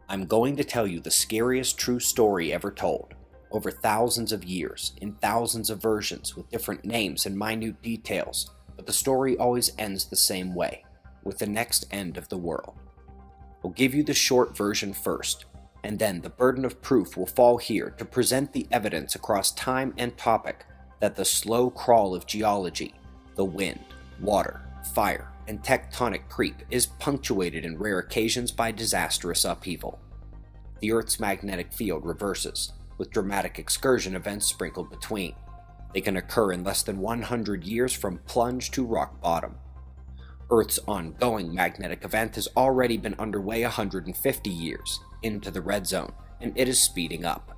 I'm going to tell you the scariest true story ever told, over thousands of years, in thousands of versions with different names and minute details, but the story always ends the same way, with the next end of the world. We'll give you the short version first, and then the burden of proof will fall here to present the evidence across time and topic that the slow crawl of geology, the wind, water, fire, and tectonic creep is punctuated in rare occasions by disastrous upheaval. The Earth's magnetic field reverses, with dramatic excursion events sprinkled between. They can occur in less than 100 years from plunge to rock bottom. Earth's ongoing magnetic event has already been underway 150 years, into the red zone, and it is speeding up.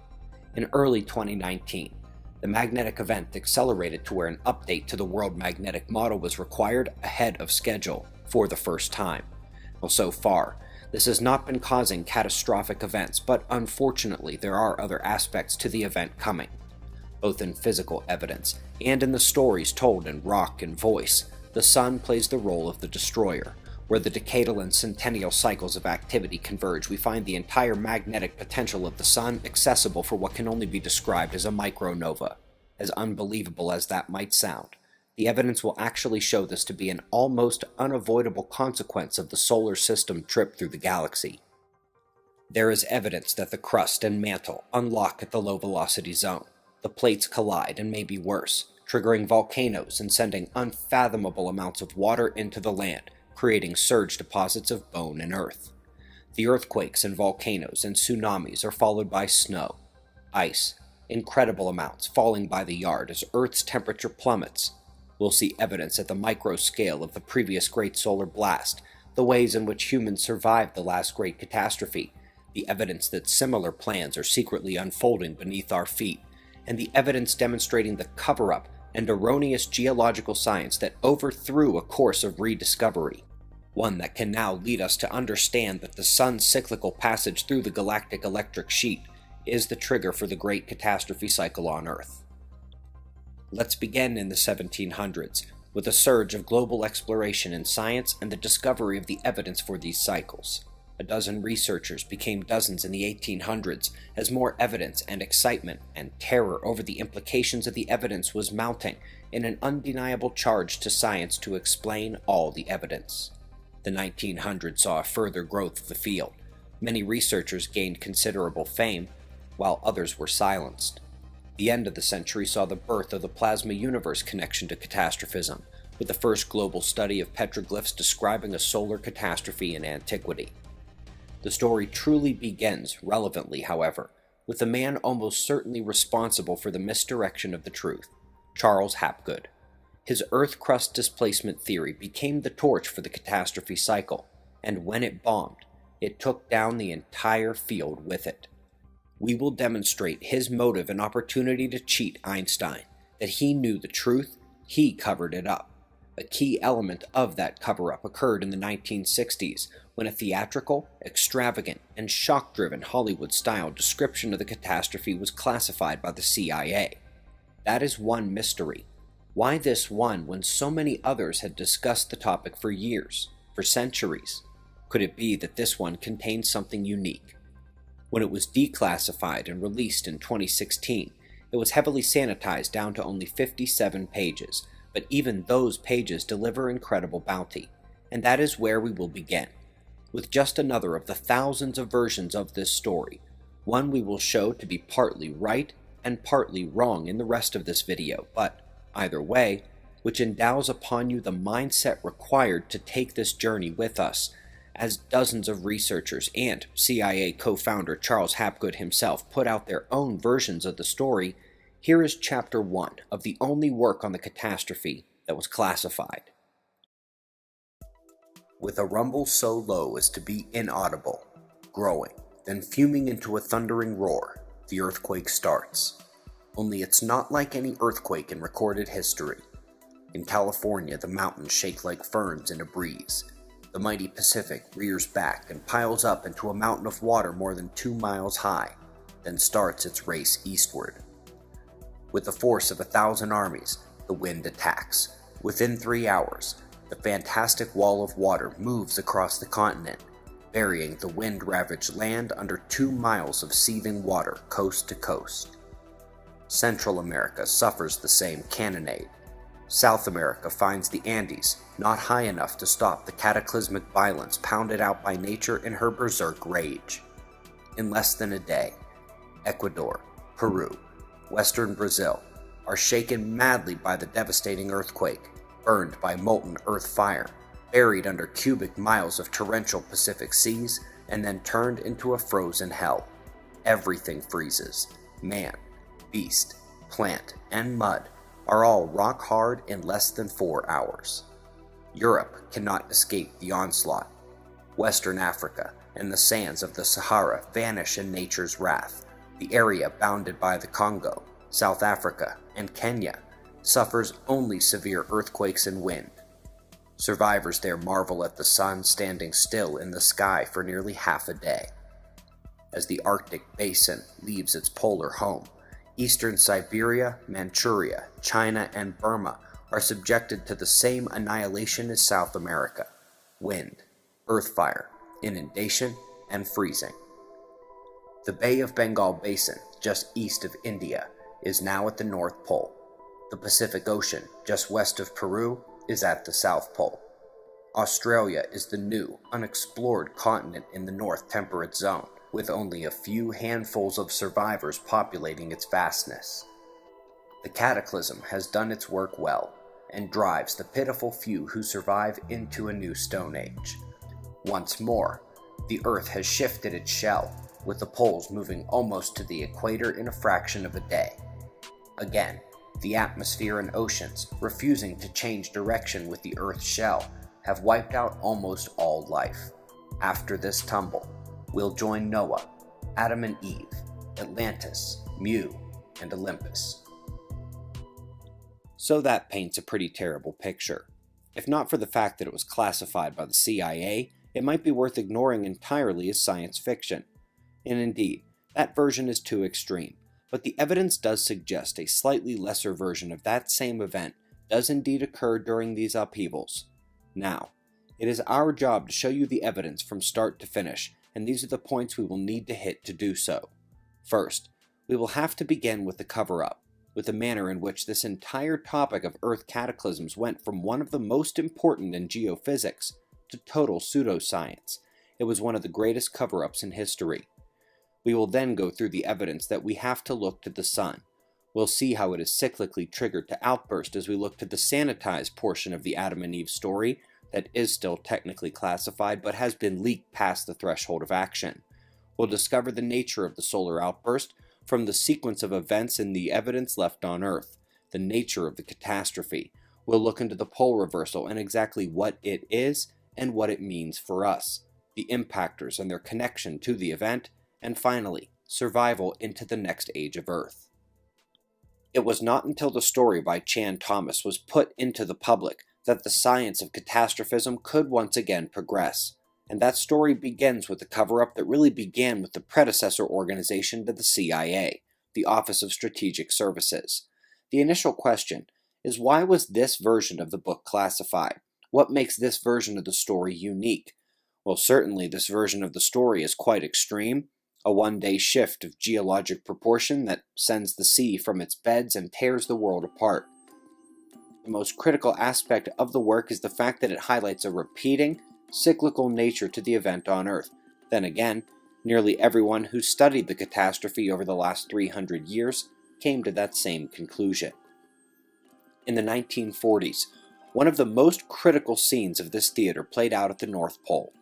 In early 2019, the magnetic event accelerated to where an update to the world magnetic model was required ahead of schedule for the first time. Well, so far, this has not been causing catastrophic events, but unfortunately there are other aspects to the event coming. Both in physical evidence and in the stories told in rock and voice, the Sun plays the role of the destroyer. Where the decadal and centennial cycles of activity converge, we find the entire magnetic potential of the Sun accessible for what can only be described as a micronova. As unbelievable as that might sound, the evidence will actually show this to be an almost unavoidable consequence of the solar system trip through the galaxy. There is evidence that the crust and mantle unlock at the low velocity zone. The plates collide and may be worse, triggering volcanoes and sending unfathomable amounts of water into the land, creating surge deposits of bone and earth. The earthquakes and volcanoes and tsunamis are followed by snow, ice, incredible amounts falling by the yard as Earth's temperature plummets. We'll see evidence at the micro scale of the previous great solar blast, the ways in which humans survived the last great catastrophe, the evidence that similar plans are secretly unfolding beneath our feet, and the evidence demonstrating the cover-up and erroneous geological science that overthrew a course of rediscovery. One that can now lead us to understand that the Sun's cyclical passage through the galactic electric sheet is the trigger for the great catastrophe cycle on Earth. Let's begin in the 1700s, with a surge of global exploration in science and the discovery of the evidence for these cycles. A dozen researchers became dozens in the 1800s as more evidence and excitement and terror over the implications of the evidence was mounting in an undeniable charge to science to explain all the evidence. The 1900s saw a further growth of the field. Many researchers gained considerable fame, while others were silenced. The end of the century saw the birth of the plasma universe connection to catastrophism, with the first global study of petroglyphs describing a solar catastrophe in antiquity. The story truly begins, relevantly however, with the man almost certainly responsible for the misdirection of the truth, Charles Hapgood. His Earth crust displacement theory became the torch for the catastrophe cycle, and when it bombed, it took down the entire field with it. We will demonstrate his motive and opportunity to cheat Einstein, that he knew the truth, he covered it up. A key element of that cover-up occurred in the 1960s, when a theatrical, extravagant, and shock-driven Hollywood-style description of the catastrophe was classified by the CIA. That is one mystery. Why this one when so many others had discussed the topic for years, for centuries? Could it be that this one contained something unique? When it was declassified and released in 2016, it was heavily sanitized down to only 57 pages, but even those pages deliver incredible bounty, and that is where we will begin. With just another of the thousands of versions of this story, one we will show to be partly right and partly wrong in the rest of this video, but either way, which endows upon you the mindset required to take this journey with us, as dozens of researchers and CIA co-founder Charles Hapgood himself put out their own versions of the story. Here is Chapter 1 of the only work on the catastrophe that was classified. With a rumble so low as to be inaudible, growing, then fuming into a thundering roar, the earthquake starts. Only it's not like any earthquake in recorded history. In California, the mountains shake like ferns in a breeze. The mighty Pacific rears back and piles up into a mountain of water more than 2 miles high, then starts its race eastward. With the force of 1,000 armies, the wind attacks. Within 3 hours, the fantastic wall of water moves across the continent, burying the wind-ravaged land under 2 miles of seething water coast to coast. Central America suffers the same cannonade. South America finds the Andes not high enough to stop the cataclysmic violence pounded out by nature in her berserk rage. In less than a day, Ecuador, Peru, western Brazil are shaken madly by the devastating earthquake, burned by molten earth fire, buried under cubic miles of torrential Pacific seas, and then turned into a frozen hell. Everything freezes. Man, beast, plant, and mud are all rock hard in less than 4 hours. Europe cannot escape the onslaught. Western Africa and the sands of the Sahara vanish in nature's wrath. The area bounded by the Congo, South Africa, and Kenya suffers only severe earthquakes and wind. Survivors there marvel at the sun standing still in the sky for nearly half a day. As the Arctic basin leaves its polar home, eastern Siberia, Manchuria, China, and Burma are subjected to the same annihilation as South America: wind, earth fire, inundation, and freezing. The Bay of Bengal basin, just east of India, is now at the North Pole. The Pacific Ocean, just west of Peru, is at the South Pole. Australia is the new, unexplored continent in the North Temperate Zone, with only a few handfuls of survivors populating its vastness. The cataclysm has done its work well, and drives the pitiful few who survive into a new Stone Age. Once more, the Earth has shifted its shell, with the poles moving almost to the equator in a fraction of a day. Again, the atmosphere and oceans, refusing to change direction with the Earth's shell, have wiped out almost all life. After this tumble, we'll join Noah, Adam and Eve, Atlantis, Mu, and Olympus. So that paints a pretty terrible picture. If not for the fact that it was classified by the CIA, it might be worth ignoring entirely as science fiction. And indeed, that version is too extreme, but the evidence does suggest a slightly lesser version of that same event does indeed occur during these upheavals. Now, it is our job to show you the evidence from start to finish, and these are the points we will need to hit to do so. First, we will have to begin with the cover-up, with the manner in which this entire topic of Earth cataclysms went from one of the most important in geophysics to total pseudoscience. It was one of the greatest cover-ups in history. We will then go through the evidence that we have to look to the sun. We'll see how it is cyclically triggered to outburst as we look to the sanitized portion of the Adam and Eve story that is still technically classified but has been leaked past the threshold of action. We'll discover the nature of the solar outburst from the sequence of events and the evidence left on Earth, the nature of the catastrophe. We'll look into the pole reversal and exactly what it is and what it means for us, the impactors and their connection to the event, and finally, survival into the next age of Earth. It was not until the story by Chan Thomas was put into the public that the science of catastrophism could once again progress, and that story begins with the cover-up that really began with the predecessor organization to the CIA, the Office of Strategic Services. The initial question is, why was this version of the book classified? What makes this version of the story unique? Well, certainly this version of the story is quite extreme, a one-day shift of geologic proportion that sends the sea from its beds and tears the world apart. The most critical aspect of the work is the fact that it highlights a repeating, cyclical nature to the event on Earth. Then again, nearly everyone who studied the catastrophe over the last 300 years came to that same conclusion. In the 1940s, one of the most critical scenes of this theater played out at the North Pole.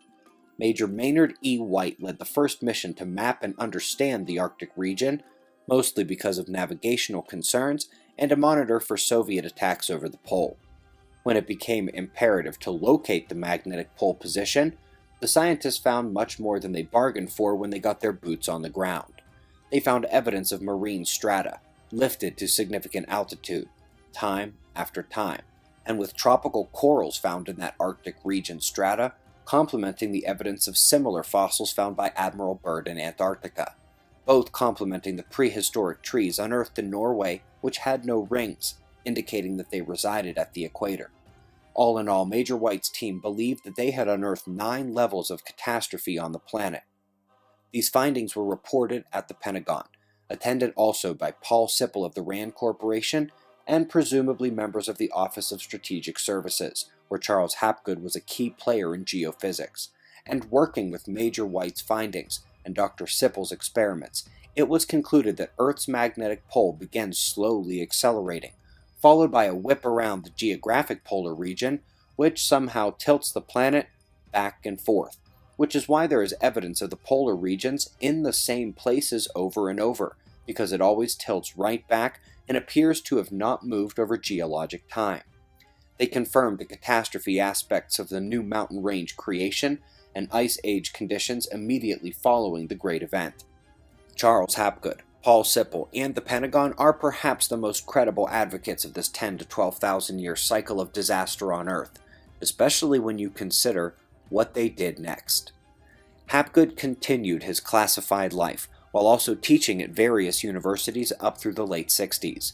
Major Maynard E. White led the first mission to map and understand the Arctic region, mostly because of navigational concerns and to monitor for Soviet attacks over the pole. When it became imperative to locate the magnetic pole position, the scientists found much more than they bargained for when they got their boots on the ground. They found evidence of marine strata, lifted to significant altitude, time after time, and with tropical corals found in that Arctic region strata, complementing the evidence of similar fossils found by Admiral Byrd in Antarctica, both complementing the prehistoric trees unearthed in Norway which had no rings, indicating that they resided at the equator. All in all, Major White's team believed that they had unearthed 9 levels of catastrophe on the planet. These findings were reported at the Pentagon, attended also by Paul Sipple of the RAND Corporation and presumably members of the Office of Strategic Services, where Charles Hapgood was a key player in geophysics. And working with Major White's findings and Dr. Sippel's experiments, it was concluded that Earth's magnetic pole began slowly accelerating, followed by a whip around the geographic polar region, which somehow tilts the planet back and forth, which is why there is evidence of the polar regions in the same places over and over, because it always tilts right back and appears to have not moved over geologic time. They confirmed the catastrophe aspects of the new mountain range creation and ice age conditions immediately following the great event. Charles Hapgood, Paul Sipple, and the Pentagon are perhaps the most credible advocates of this 10 to 12,000 year cycle of disaster on Earth, especially when you consider what they did next. Hapgood continued his classified life while also teaching at various universities up through the late 60s.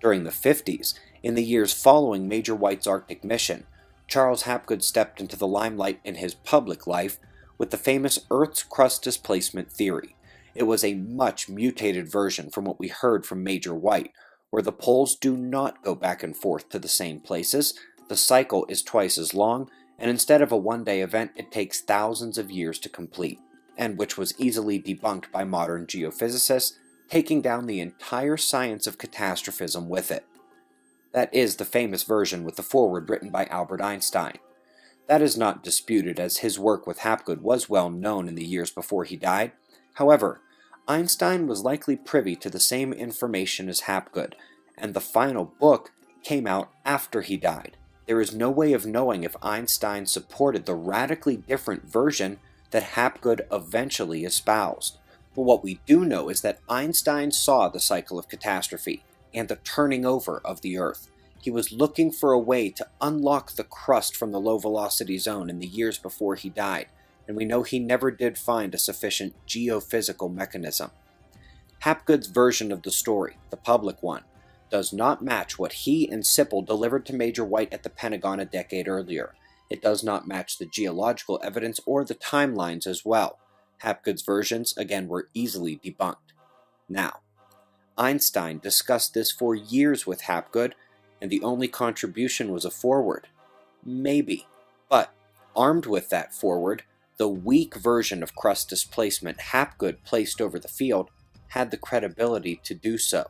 During the 50s, in the years following Major White's Arctic mission, Charles Hapgood stepped into the limelight in his public life with the famous Earth's crust displacement theory. It was a much mutated version from what we heard from Major White, where the poles do not go back and forth to the same places, the cycle is twice as long, and instead of a one-day event, it takes thousands of years to complete, and which was easily debunked by modern geophysicists, taking down the entire science of catastrophism with it. That is the famous version with the foreword written by Albert Einstein. That is not disputed, as his work with Hapgood was well known in the years before he died. However, Einstein was likely privy to the same information as Hapgood, and the final book came out after he died. There is no way of knowing if Einstein supported the radically different version that Hapgood eventually espoused. But what we do know is that Einstein saw the cycle of catastrophe and the turning over of the Earth. He was looking for a way to unlock the crust from the low-velocity zone in the years before he died, and we know he never did find a sufficient geophysical mechanism. Hapgood's version of the story, the public one, does not match what he and Sipple delivered to Major White at the Pentagon a decade earlier. It does not match the geological evidence or the timelines as well. Hapgood's versions, again, were easily debunked. Now, Einstein discussed this for years with Hapgood, and the only contribution was a foreword. Maybe. But, armed with that foreword, the weak version of crust displacement Hapgood placed over the field had the credibility to do so.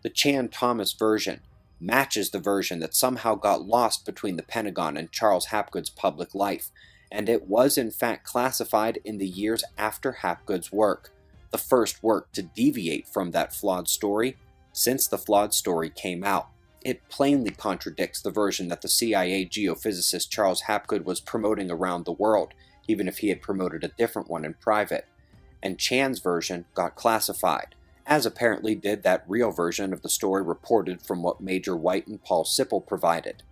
The Chan-Thomas version matches the version that somehow got lost between the Pentagon and Charles Hapgood's public life, and it was in fact classified in the years after Hapgood's work, the first work to deviate from that flawed story since the flawed story came out. It plainly contradicts the version that the CIA geophysicist Charles Hapgood was promoting around the world, even if he had promoted a different one in private. And Chan's version got classified, as apparently did that real version of the story reported from what Major White and Paul Sipple provided.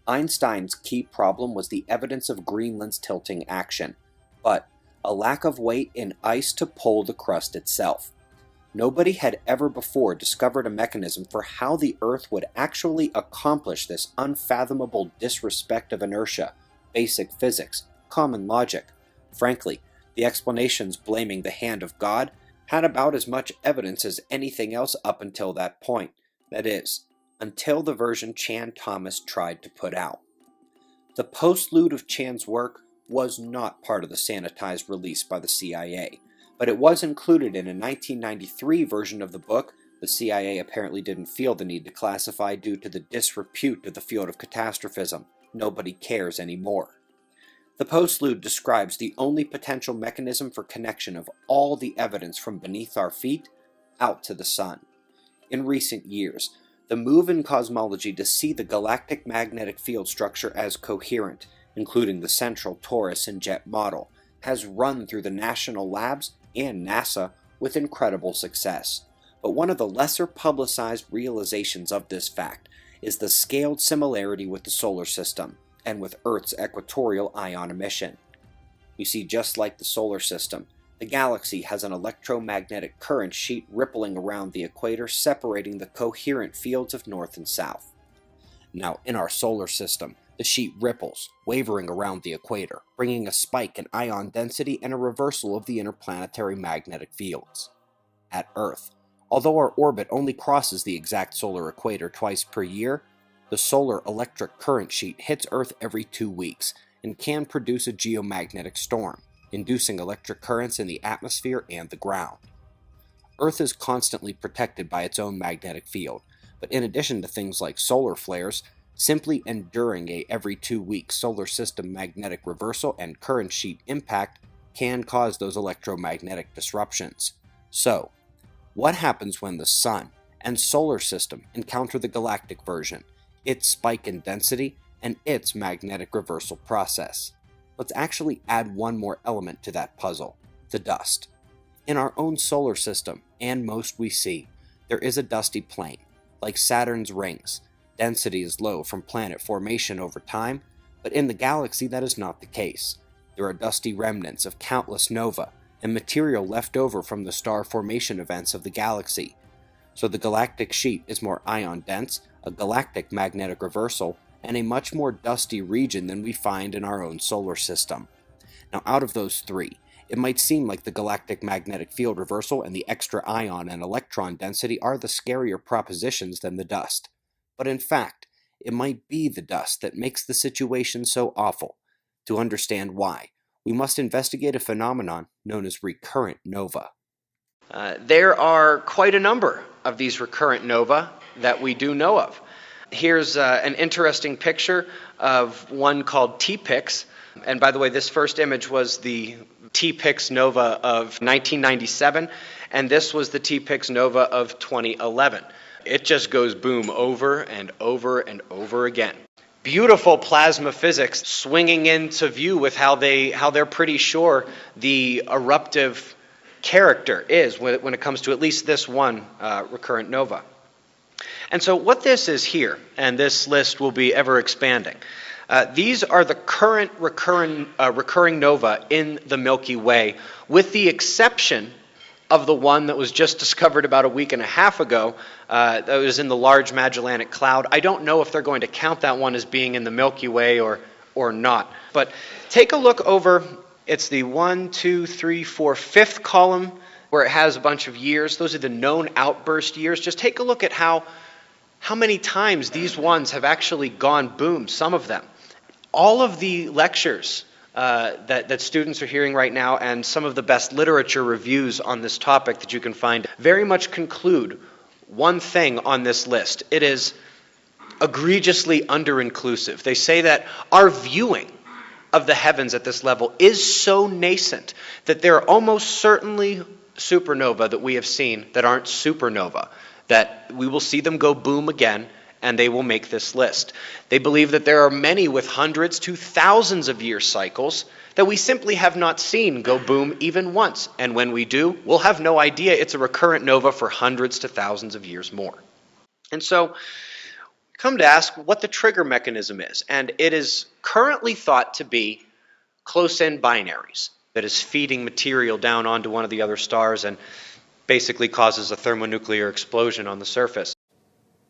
Einstein's key problem was the evidence of Greenland's tilting action, but a lack of weight in ice to pull the crust itself. Nobody had ever before discovered a mechanism for how the Earth would actually accomplish this unfathomable disrespect of inertia, basic physics, common logic. Frankly, the explanations blaming the hand of God had about as much evidence as anything else up until that point. That is, until the version Chan-Thomas tried to put out. The postlude of Chan's work was not part of the sanitized release by the CIA, but it was included in a 1993 version of the book the CIA apparently didn't feel the need to classify due to the disrepute of the field of catastrophism. Nobody cares anymore. The postlude describes the only potential mechanism for connection of all the evidence from beneath our feet out to the sun. In recent years, the move in cosmology to see the galactic magnetic field structure as coherent, including the central torus and jet model, has run through the national labs and NASA with incredible success. But one of the lesser publicized realizations of this fact is the scaled similarity with the solar system and with Earth's equatorial ion emission. You see, just like the solar system, the galaxy has an electromagnetic current sheet rippling around the equator, separating the coherent fields of north and south. Now, in our solar system, The sheet ripples, wavering around the equator, bringing a spike in ion density and a reversal of the interplanetary magnetic fields. At Earth, although our orbit only crosses the exact solar equator twice per year, the solar electric current sheet hits Earth every 2 weeks and can produce a geomagnetic storm, inducing electric currents in the atmosphere and the ground. Earth is constantly protected by its own magnetic field, but in addition to things like solar flares, simply enduring a every 2 week solar system magnetic reversal and current sheet impact can cause those electromagnetic disruptions. So, what happens when the Sun and solar system encounter the galactic version, its spike in density, and its magnetic reversal process? Let's actually add one more element to that puzzle: the dust. In our own solar system, and most we see, there is a dusty plain. Like Saturn's rings, density is low from planet formation over time, but in the galaxy that is not the case. There are dusty remnants of countless nova, and material left over from the star formation events of the galaxy. So the galactic sheet is more ion dense, a galactic magnetic reversal, and a much more dusty region than we find in our own solar system. Now, out of those three, it might seem like the galactic magnetic field reversal and the extra ion and electron density are the scarier propositions than the dust. But in fact, it might be the dust that makes the situation so awful. To understand why, we must investigate a phenomenon known as recurrent nova. There are quite a number of these recurrent nova that we do know of. Here's an interesting picture of one called T-Pix. And by the way, this first image was the T-Pix nova of 1997, and this was the T-Pix nova of 2011. It just goes boom over and over and over again. Beautiful plasma physics swinging into view with how they're pretty sure the eruptive character is when it comes to at least this one recurrent nova. And so what this is here, and this list will be ever expanding, these are the current recurring nova in the Milky Way, with the exception of the one that was just discovered about a week and a half ago that was in the Large Magellanic Cloud. I don't know if they're going to count that one as being in the Milky Way or not. But take a look over, it's the 1, 2, 3, 4, 5th column where it has a bunch of years. Those are the known outburst years. Just take a look at how many times these ones have actually gone boom, some of them. All of the lectures that students are hearing right now and some of the best literature reviews on this topic that you can find very much conclude one thing on this list. It is egregiously under-inclusive. They say that our viewing of the heavens at this level is so nascent that there are almost certainly supernova that we have seen that aren't supernova, that we will see them go boom again, and they will make this list. They believe that there are many with hundreds to thousands of year cycles that we simply have not seen go boom even once. And when we do, we'll have no idea it's a recurrent nova for hundreds to thousands of years more. And so, come to ask what the trigger mechanism is. And it is currently thought to be close-in binaries that is feeding material down onto one of the other stars and basically causes a thermonuclear explosion on the surface.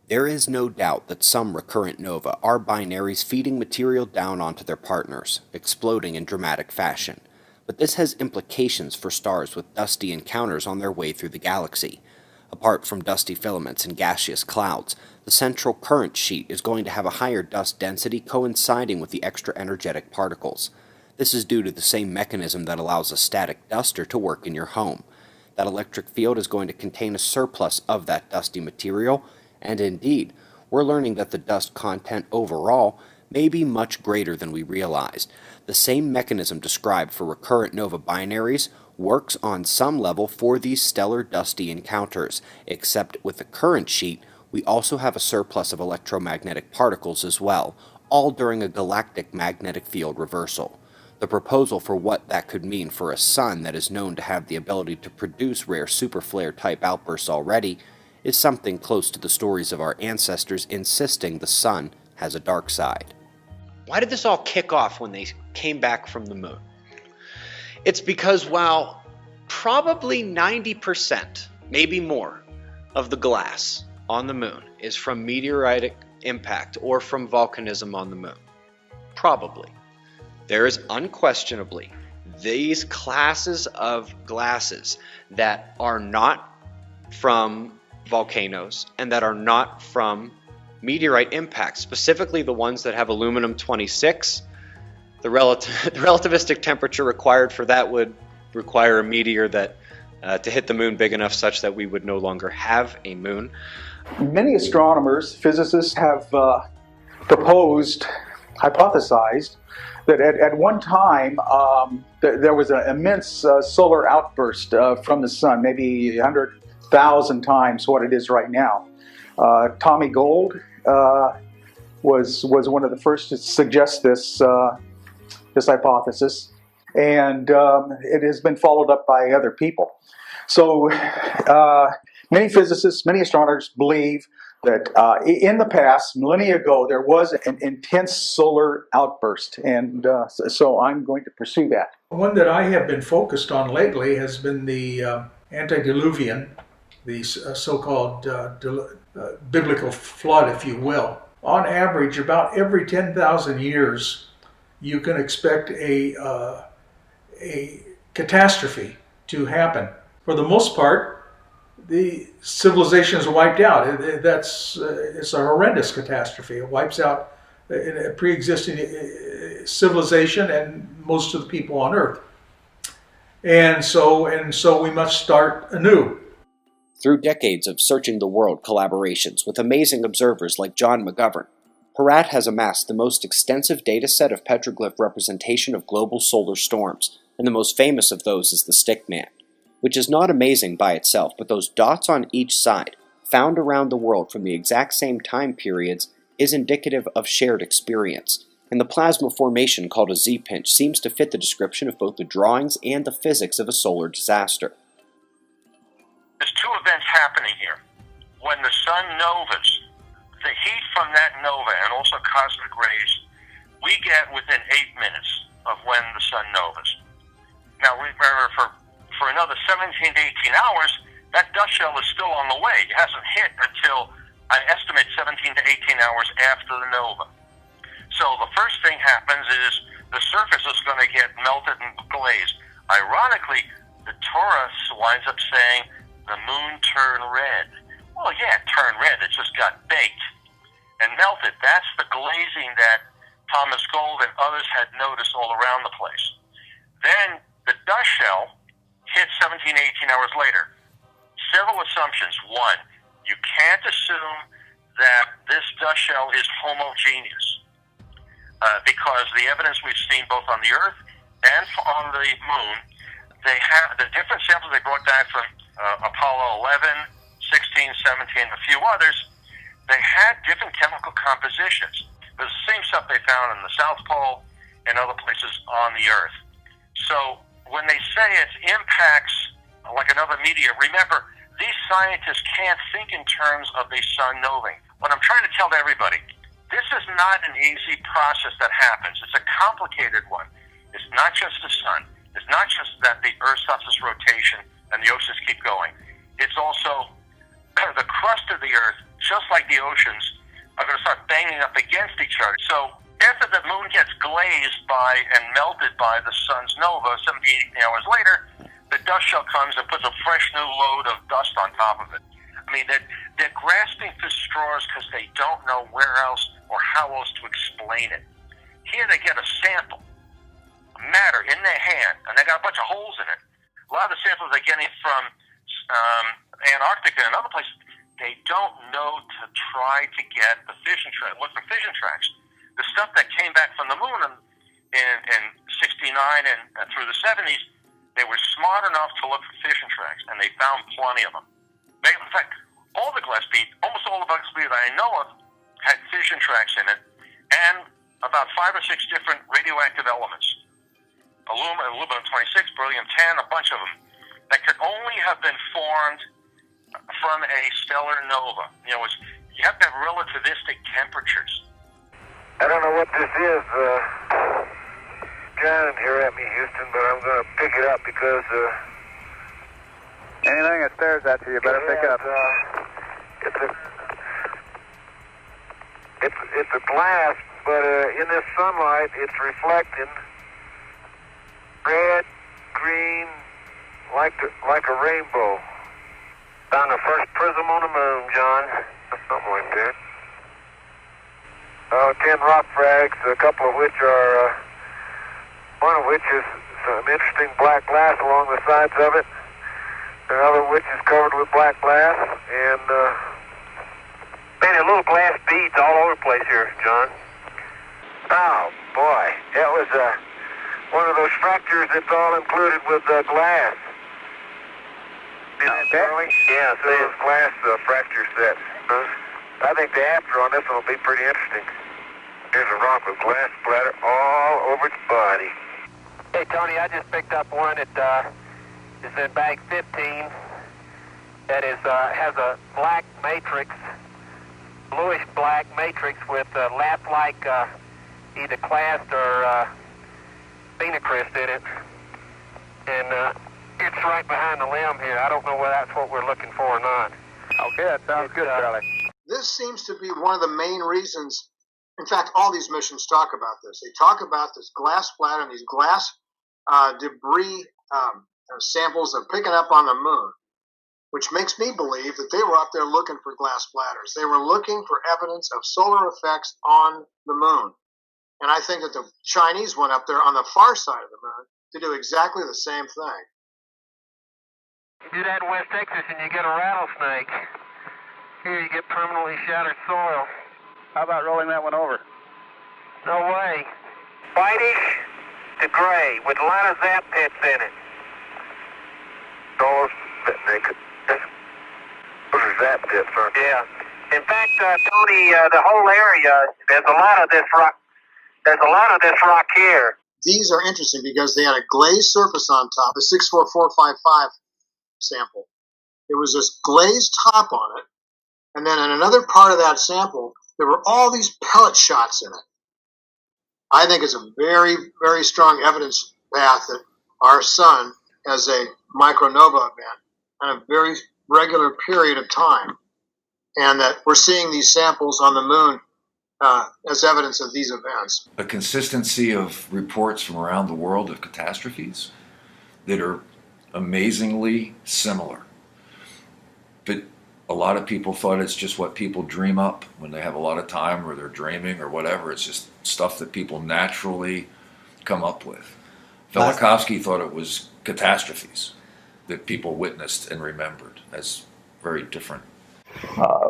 There is no doubt that some recurrent nova are binaries feeding material down onto their partners, exploding in dramatic fashion. But this has implications for stars with dusty encounters on their way through the galaxy. Apart from dusty filaments and gaseous clouds, the central current sheet is going to have a higher dust density coinciding with the extra energetic particles. This is due to the same mechanism that allows a static duster to work in your home. That electric field is going to contain a surplus of that dusty material, and indeed, we're learning that the dust content overall may be much greater than we realized. The same mechanism described for recurrent nova binaries works on some level for these stellar dusty encounters, except with the current sheet, we also have a surplus of electromagnetic particles as well, all during a galactic magnetic field reversal. The proposal for what that could mean for a sun that is known to have the ability to produce rare superflare type outbursts already is something close to the stories of our ancestors insisting the sun has a dark side. Why did this all kick off when they came back from the moon? It's because while probably 90%, maybe more, of the glass on the moon is from meteoritic impact or from volcanism on the moon, Probably. There is unquestionably these classes of glasses that are not from volcanoes and that are not from meteorite impacts, specifically the ones that have aluminum-26. The relativistic temperature required for that would require a meteor that to hit the moon big enough such that we would no longer have a moon. Many astronomers, physicists have hypothesized that at one time there was an immense solar outburst from the sun, maybe 100,000 times what it is right now. Tommy Gold was one of the first to suggest this hypothesis, and it has been followed up by other people. So many physicists, many astronomers believe that in the past, millennia ago, there was an intense solar outburst, and so I'm going to pursue that. One that I have been focused on lately has been the antediluvian, the so-called biblical flood, if you will. On average, about every 10,000 years, you can expect a catastrophe to happen. For the most part, the civilization is wiped out. It's a horrendous catastrophe. It wipes out a pre-existing civilization and most of the people on Earth. And so we must start anew. Through decades of searching the world collaborations with amazing observers like John McGovern, Herat has amassed the most extensive data set of petroglyph representation of global solar storms, and the most famous of those is the Stickman, which is not amazing by itself, but those dots on each side, found around the world from the exact same time periods, is indicative of shared experience, and the plasma formation called a Z-pinch seems to fit the description of both the drawings and the physics of a solar disaster. There's two events happening here. When the sun novas, the heat from that nova and also cosmic rays, we get within 8 minutes of when the sun novas. Now remember, for another 17 to 18 hours, that dust shell is still on the way. It hasn't hit until, I estimate, 17 to 18 hours after the nova. So the first thing happens is the surface is going to get melted and glazed. Ironically, the Torah winds up saying the moon turned red. Well, yeah, it turned red. It just got baked and melted. That's the glazing that Thomas Gold and others had noticed all around the place. Then the dust shell hits 17, 18 hours later. Several assumptions. One, you can't assume that this dust shell is homogeneous because the evidence we've seen both on the Earth and on the Moon, they have the different samples they brought back from Apollo 11, 16, 17, a few others. They had different chemical compositions. It was the same stuff they found in the South Pole and other places on the Earth. So when they say it impacts like another meteor, remember, these scientists can't think in terms of a sun noving. What I'm trying to tell everybody, this is not an easy process that happens. It's a complicated one. It's not just the sun. It's not just that the Earth stops its rotation and the oceans keep going. It's also the crust of the Earth, just like the oceans, are going to start banging up against each other. So after the moon gets glazed by and melted by the sun's nova, 17, 18 hours later, the dust shell comes and puts a fresh new load of dust on top of it. I mean, they're grasping for straws because they don't know where else or how else to explain it. Here they get a sample, matter in their hand, and they got a bunch of holes in it. A lot of the samples they're getting from Antarctica and other places, they don't know to try to get the fission tracks. Look for fission tracks. The stuff that came back from the moon in 69 and through the 70s, they were smart enough to look for fission tracks, and they found plenty of them. In fact, all the Gillespie, almost all the Gillespie that I know of, had fission tracks in it, and about 5 or 6 different radioactive elements. Aluminum-26, beryllium-10, a bunch of them, that could only have been formed from a stellar nova. You know, you have to have relativistic temperatures. I don't know what this is, John, here at me, Houston, but I'm going to pick it up because... anything that stares at you, you better pick up. It's a glass but in this sunlight, it's reflecting red, green, like a rainbow. Found the first prism on the moon, John. Something like that. 10 rock frags, a couple of which are, one of which is some interesting black glass along the sides of it. Another which is covered with black glass, and many little glass beads all over the place here, John. Oh, boy. That was one of those fractures that's all included with glass. See that, Charlie? Yeah, so those glass fracture sets. I think the after on this one will be pretty interesting. Here's a rock with glass splatter all over its body. Hey, Tony, I just picked up one that is in bag 15 that is has a black matrix, bluish black matrix with lap-like either clast or phenocryst in it. And it's right behind the limb here. I don't know whether that's what we're looking for or not. Okay, that sounds good, Charlie. This seems to be one of the main reasons. In fact, all these missions talk about this. They talk about this glass splatter and these glass debris samples they're picking up on the moon, which makes me believe that they were up there looking for glass splatters. They were looking for evidence of solar effects on the moon. And I think that the Chinese went up there on the far side of the moon to do exactly the same thing. You do that in West Texas and you get a rattlesnake. Here you get permanently shattered soil. How about rolling that one over? No way. Whitish to gray with a lot of zap pits in it. Those that naked. Those are zap pits, aren't they? Yeah. In fact, Tony, the whole area, there's a lot of this rock. There's a lot of this rock here. These are interesting because they had a glazed surface on top, the 64455 sample. It was this glazed top on it, and then in another part of that sample, there were all these pellet shots in it. I think it's a very, very strong evidence path that our sun has a micronova event on a very regular period of time, and that we're seeing these samples on the moon as evidence of these events. A consistency of reports from around the world of catastrophes that are amazingly similar. But a lot of people thought it's just what people dream up when they have a lot of time or they're dreaming or whatever. It's just stuff that people naturally come up with. Velikovsky thought it was catastrophes that people witnessed and remembered as very different.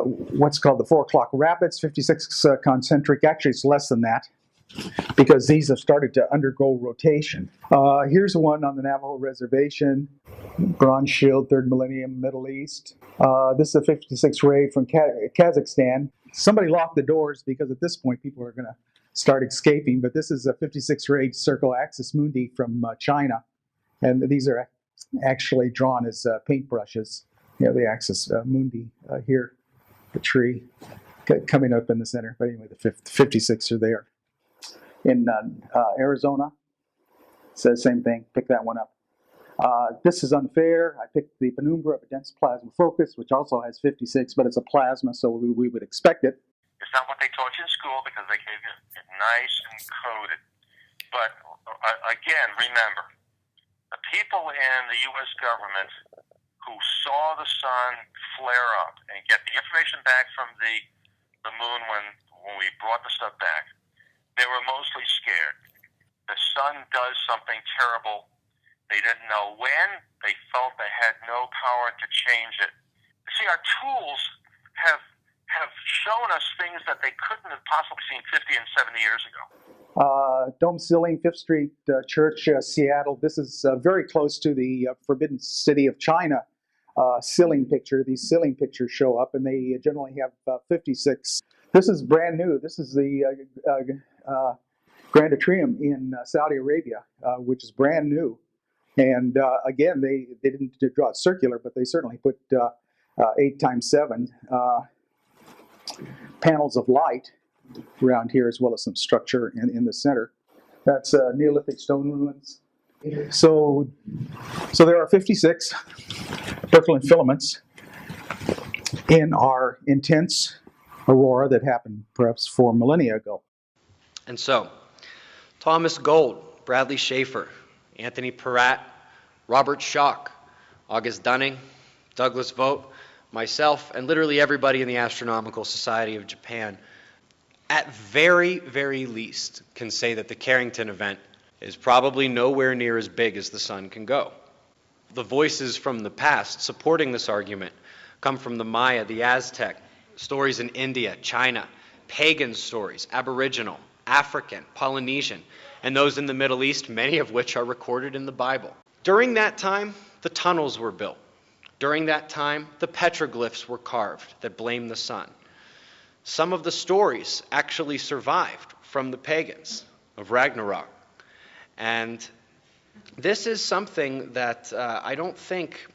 What's called the 4 o'clock rapids, 56 concentric. Actually, it's less than that because these have started to undergo rotation. Here's one on the Navajo Reservation, Bronze Shield, 3rd millennium, Middle East. This is a 56 ray from Kazakhstan. Somebody locked the doors because at this point people are going to start escaping, but this is a 56 ray Circle Axis Mundi from China. And these are actually drawn as paintbrushes. You know, the Axis Mundi here, the tree coming up in the center. But anyway, the 56 are there. In Arizona, it's the same thing. Pick that one up. This is unfair. I picked the Penumbra of a dense plasma focus, which also has 56, but it's a plasma, so we would expect it. It's not what they taught you in school because they gave you it nice and coded. But again, remember, the people in the U.S. government who saw the sun flare up and get the information back from the moon when we brought the stuff back, they were mostly scared. The sun does something terrible. They didn't know when. They felt they had no power to change it. See, our tools have shown us things that they couldn't have possibly seen 50 and 70 years ago. Dome ceiling, 5th Street Church, Seattle. This is very close to the Forbidden City of China ceiling picture. These ceiling pictures show up, and they generally have 56. This is brand new. This is the Grand Atrium in Saudi Arabia, which is brand new. And again, they didn't draw it circular, but they certainly put 8x7 panels of light around here, as well as some structure in the center. That's Neolithic stone ruins. So there are 56 Birkeland filaments in our intense aurora that happened perhaps 4 millennia ago. And so, Thomas Gold, Bradley Schaefer, Anthony Peratt, Robert Schoch, August Dunning, Douglas Vogt, myself, and literally everybody in the Astronomical Society of Japan, at very, very least, can say that the Carrington event is probably nowhere near as big as the sun can go. The voices from the past supporting this argument come from the Maya, the Aztec, stories in India, China, pagan stories, Aboriginal, African, Polynesian, and those in the Middle East, many of which are recorded in the Bible. During that time, the tunnels were built. During that time, the petroglyphs were carved that blame the sun. Some of the stories actually survived from the pagans of Ragnarok. And this is something that I don't think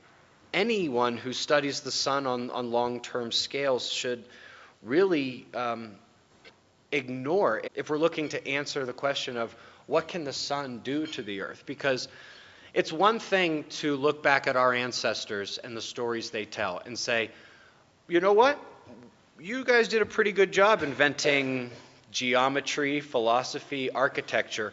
anyone who studies the sun on long-term scales should really ignore if we're looking to answer the question of what can the sun do to the earth? Because it's one thing to look back at our ancestors and the stories they tell and say, you know what? You guys did a pretty good job inventing geometry, philosophy, architecture,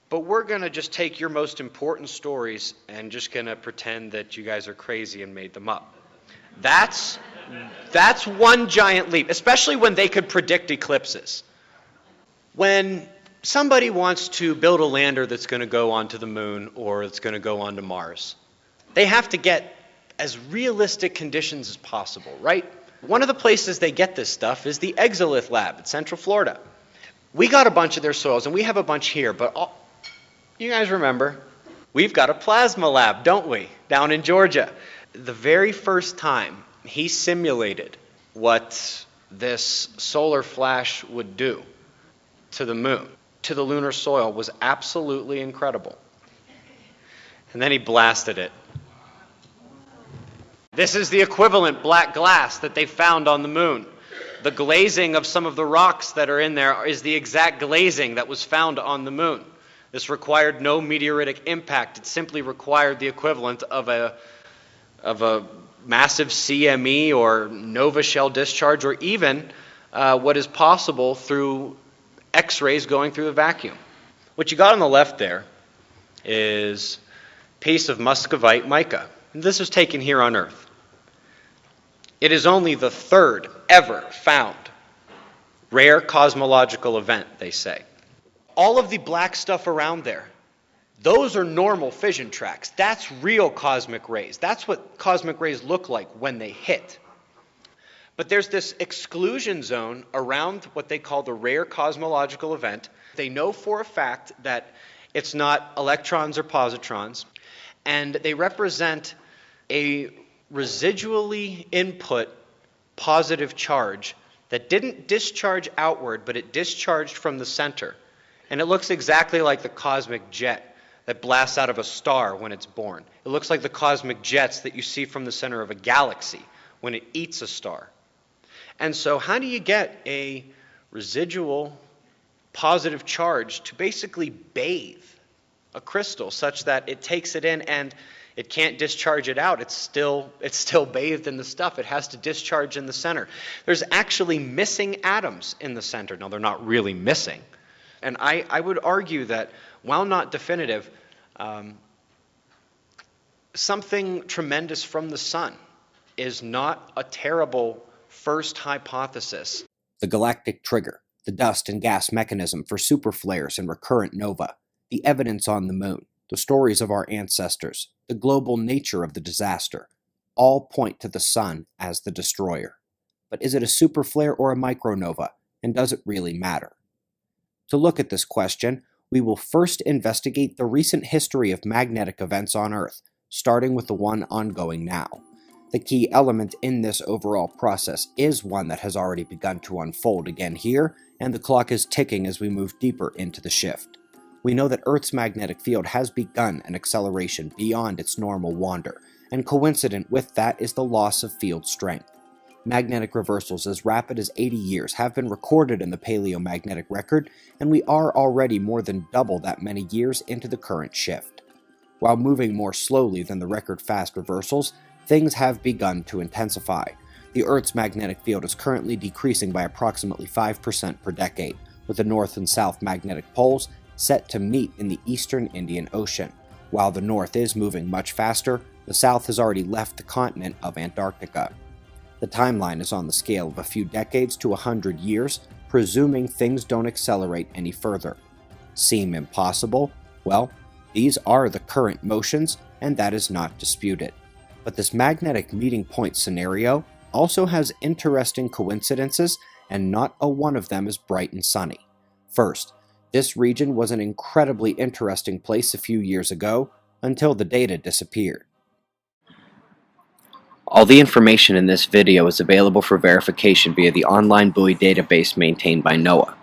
but we're going to just take your most important stories and just going to pretend that you guys are crazy and made them up. That's one giant leap, especially when they could predict eclipses. When somebody wants to build a lander that's going to go onto the moon or it's going to go onto Mars, they have to get as realistic conditions as possible, right? One of the places they get this stuff is the Exolith Lab at Central Florida. We got a bunch of their soils, and we have a bunch here, but you guys remember, we've got a plasma lab, don't we, down in Georgia. The very first time he simulated what this solar flash would do to the moon, to the lunar soil, was absolutely incredible. And then he blasted it. This is the equivalent black glass that they found on the moon. The glazing of some of the rocks that are in there is the exact glazing that was found on the moon. This required no meteoritic impact. It simply required the equivalent of a massive CME or nova shell discharge, or even what is possible through X-rays going through the vacuum. What you got on the left there is a piece of muscovite mica. This was taken here on Earth. It is only the third ever found rare cosmological event, they say. All of the black stuff around there, those are normal fission tracks. That's real cosmic rays. That's what cosmic rays look like when they hit. But there's this exclusion zone around what they call the rare cosmological event. They know for a fact that it's not electrons or positrons, and they represent a residually input positive charge that didn't discharge outward, but it discharged from the center. And it looks exactly like the cosmic jet that blasts out of a star when it's born. It looks like the cosmic jets that you see from the center of a galaxy when it eats a star. And so how do you get a residual positive charge to basically bathe a crystal such that it takes it in and it can't discharge it out? It's still bathed in the stuff. It has to discharge in the center. There's actually missing atoms in the center. Now, they're not really missing. And I would argue that, while not definitive, something tremendous from the sun is not a terrible first hypothesis. The galactic trigger, the dust and gas mechanism for superflares and recurrent nova, the evidence on the moon, the stories of our ancestors, the global nature of the disaster, all point to the sun as the destroyer. But is it a superflare or a micronova, and does it really matter? To look at this question, we will first investigate the recent history of magnetic events on Earth, starting with the one ongoing now. The key element in this overall process is one that has already begun to unfold again here, and the clock is ticking as we move deeper into the shift. We know that Earth's magnetic field has begun an acceleration beyond its normal wander, and coincident with that is the loss of field strength. Magnetic reversals as rapid as 80 years have been recorded in the paleomagnetic record, and we are already more than double that many years into the current shift. While moving more slowly than the record-fast reversals, things have begun to intensify. The Earth's magnetic field is currently decreasing by approximately 5% per decade, with the north and south magnetic poles set to meet in the eastern Indian Ocean. While the north is moving much faster, the south has already left the continent of Antarctica. The timeline is on the scale of a few decades to 100 years, presuming things don't accelerate any further. Seem impossible? Well, these are the current motions, and that is not disputed. But this magnetic meeting point scenario also has interesting coincidences, and not a one of them is bright and sunny. First, this region was an incredibly interesting place a few years ago, until the data disappeared. All the information in this video is available for verification via the online buoy database maintained by NOAA.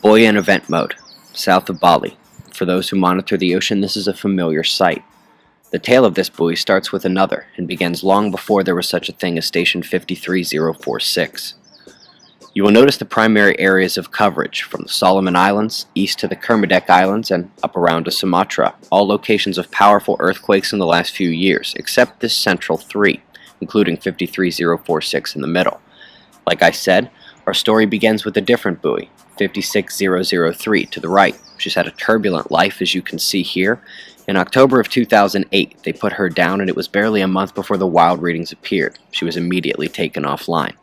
Buoy in event mode, south of Bali. For those who monitor the ocean, this is a familiar sight. The tail of this buoy starts with another and begins long before there was such a thing as Station 53046. You will notice the primary areas of coverage from the Solomon Islands, east to the Kermadec Islands, and up around to Sumatra, all locations of powerful earthquakes in the last few years, except this central three, including 53046 in the middle. Like I said, our story begins with a different buoy, 56003 to the right. She's had a turbulent life, as you can see here. In October of 2008, they put her down, and it was barely a month before the wild readings appeared. She was immediately taken offline.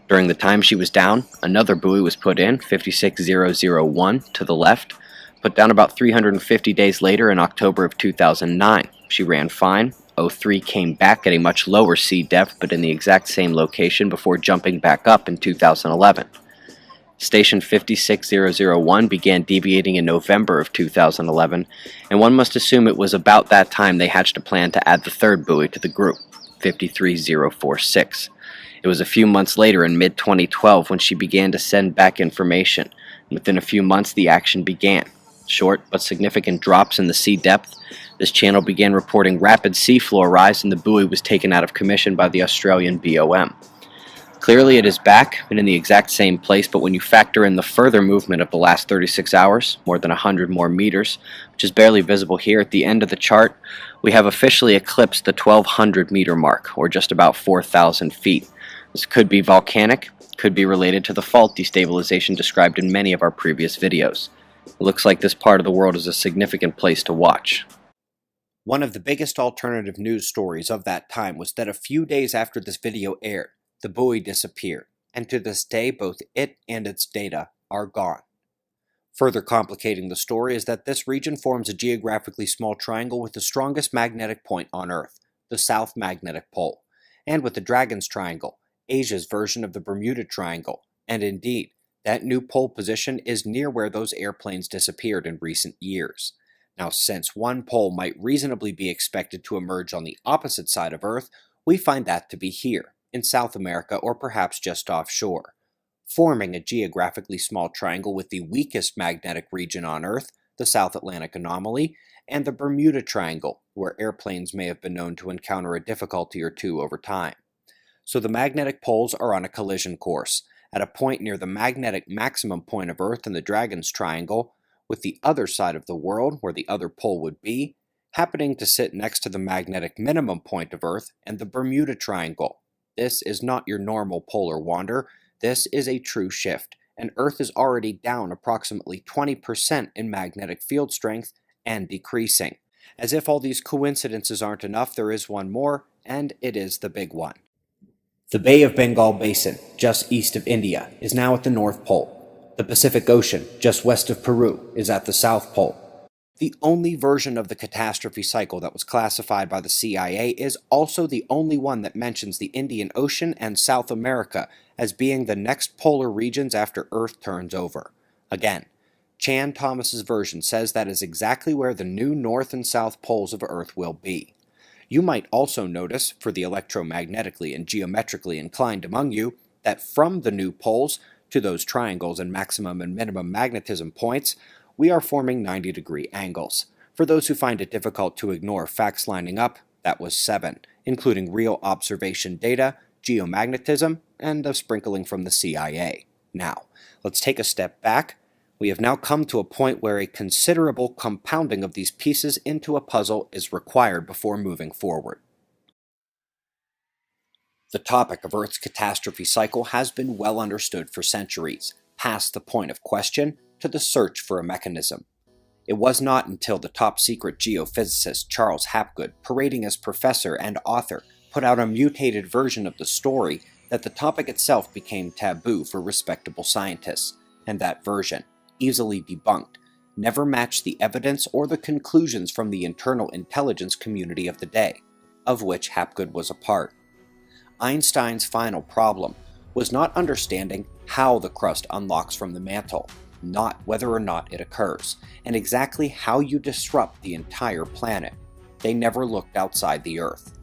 During the time she was down, another buoy was put in, 56001 to the left, put down about 350 days later in October of 2009. She ran fine. 03 came back at a much lower sea depth, but in the exact same location before jumping back up in 2011. Station 56001 began deviating in November of 2011, and one must assume it was about that time they hatched a plan to add the third buoy to the group, 53046. It was a few months later in mid-2012 when she began to send back information, and within a few months the action began. Short but significant drops in the sea depth. This channel began reporting rapid seafloor rise, and the buoy was taken out of commission by the Australian BOM. Clearly it is back and in the exact same place, but when you factor in the further movement of the last 36 hours, more than 100 more meters, which is barely visible here at the end of the chart, we have officially eclipsed the 1200 meter mark, or just about 4,000 feet. This could be volcanic, could be related to the fault destabilization described in many of our previous videos. It looks like this part of the world is a significant place to watch. One of the biggest alternative news stories of that time was that a few days after this video aired, the buoy disappeared, and to this day both it and its data are gone. Further complicating the story is that this region forms a geographically small triangle with the strongest magnetic point on Earth, the South Magnetic Pole, and with the Dragon's Triangle, Asia's version of the Bermuda Triangle, and indeed, that new pole position is near where those airplanes disappeared in recent years. Now, since one pole might reasonably be expected to emerge on the opposite side of Earth, we find that to be here, in South America or perhaps just offshore, forming a geographically small triangle with the weakest magnetic region on Earth, the South Atlantic Anomaly, and the Bermuda Triangle, where airplanes may have been known to encounter a difficulty or two over time. So the magnetic poles are on a collision course, at a point near the magnetic maximum point of Earth in the Dragon's Triangle, with the other side of the world, where the other pole would be, happening to sit next to the magnetic minimum point of Earth and the Bermuda Triangle. This is not your normal polar wander, this is a true shift, and Earth is already down approximately 20% in magnetic field strength and decreasing. As if all these coincidences aren't enough, there is one more, and it is the big one. The Bay of Bengal Basin, just east of India, is now at the North Pole. The Pacific Ocean, just west of Peru, is at the South Pole. The only version of the catastrophe cycle that was classified by the CIA is also the only one that mentions the Indian Ocean and South America as being the next polar regions after Earth turns over. Again, Chan Thomas's version says that is exactly where the new North and South poles of Earth will be. You might also notice, for the electromagnetically and geometrically inclined among you, that from the new poles to those triangles and maximum and minimum magnetism points, we are forming 90-degree angles. For those who find it difficult to ignore facts lining up, that was 7, including real observation data, geomagnetism, and a sprinkling from the CIA. Now, let's take a step back. We have now come to a point where a considerable compounding of these pieces into a puzzle is required before moving forward. The topic of Earth's catastrophe cycle has been well understood for centuries. past the point of question to the search for a mechanism. It was not until the top-secret geophysicist Charles Hapgood, parading as professor and author, put out a mutated version of the story that the topic itself became taboo for respectable scientists, and that version, easily debunked, never matched the evidence or the conclusions from the internal intelligence community of the day, of which Hapgood was a part. Einstein's final problem was not understanding how the crust unlocks from the mantle, not whether or not it occurs, and exactly how you disrupt the entire planet. They never looked outside the Earth.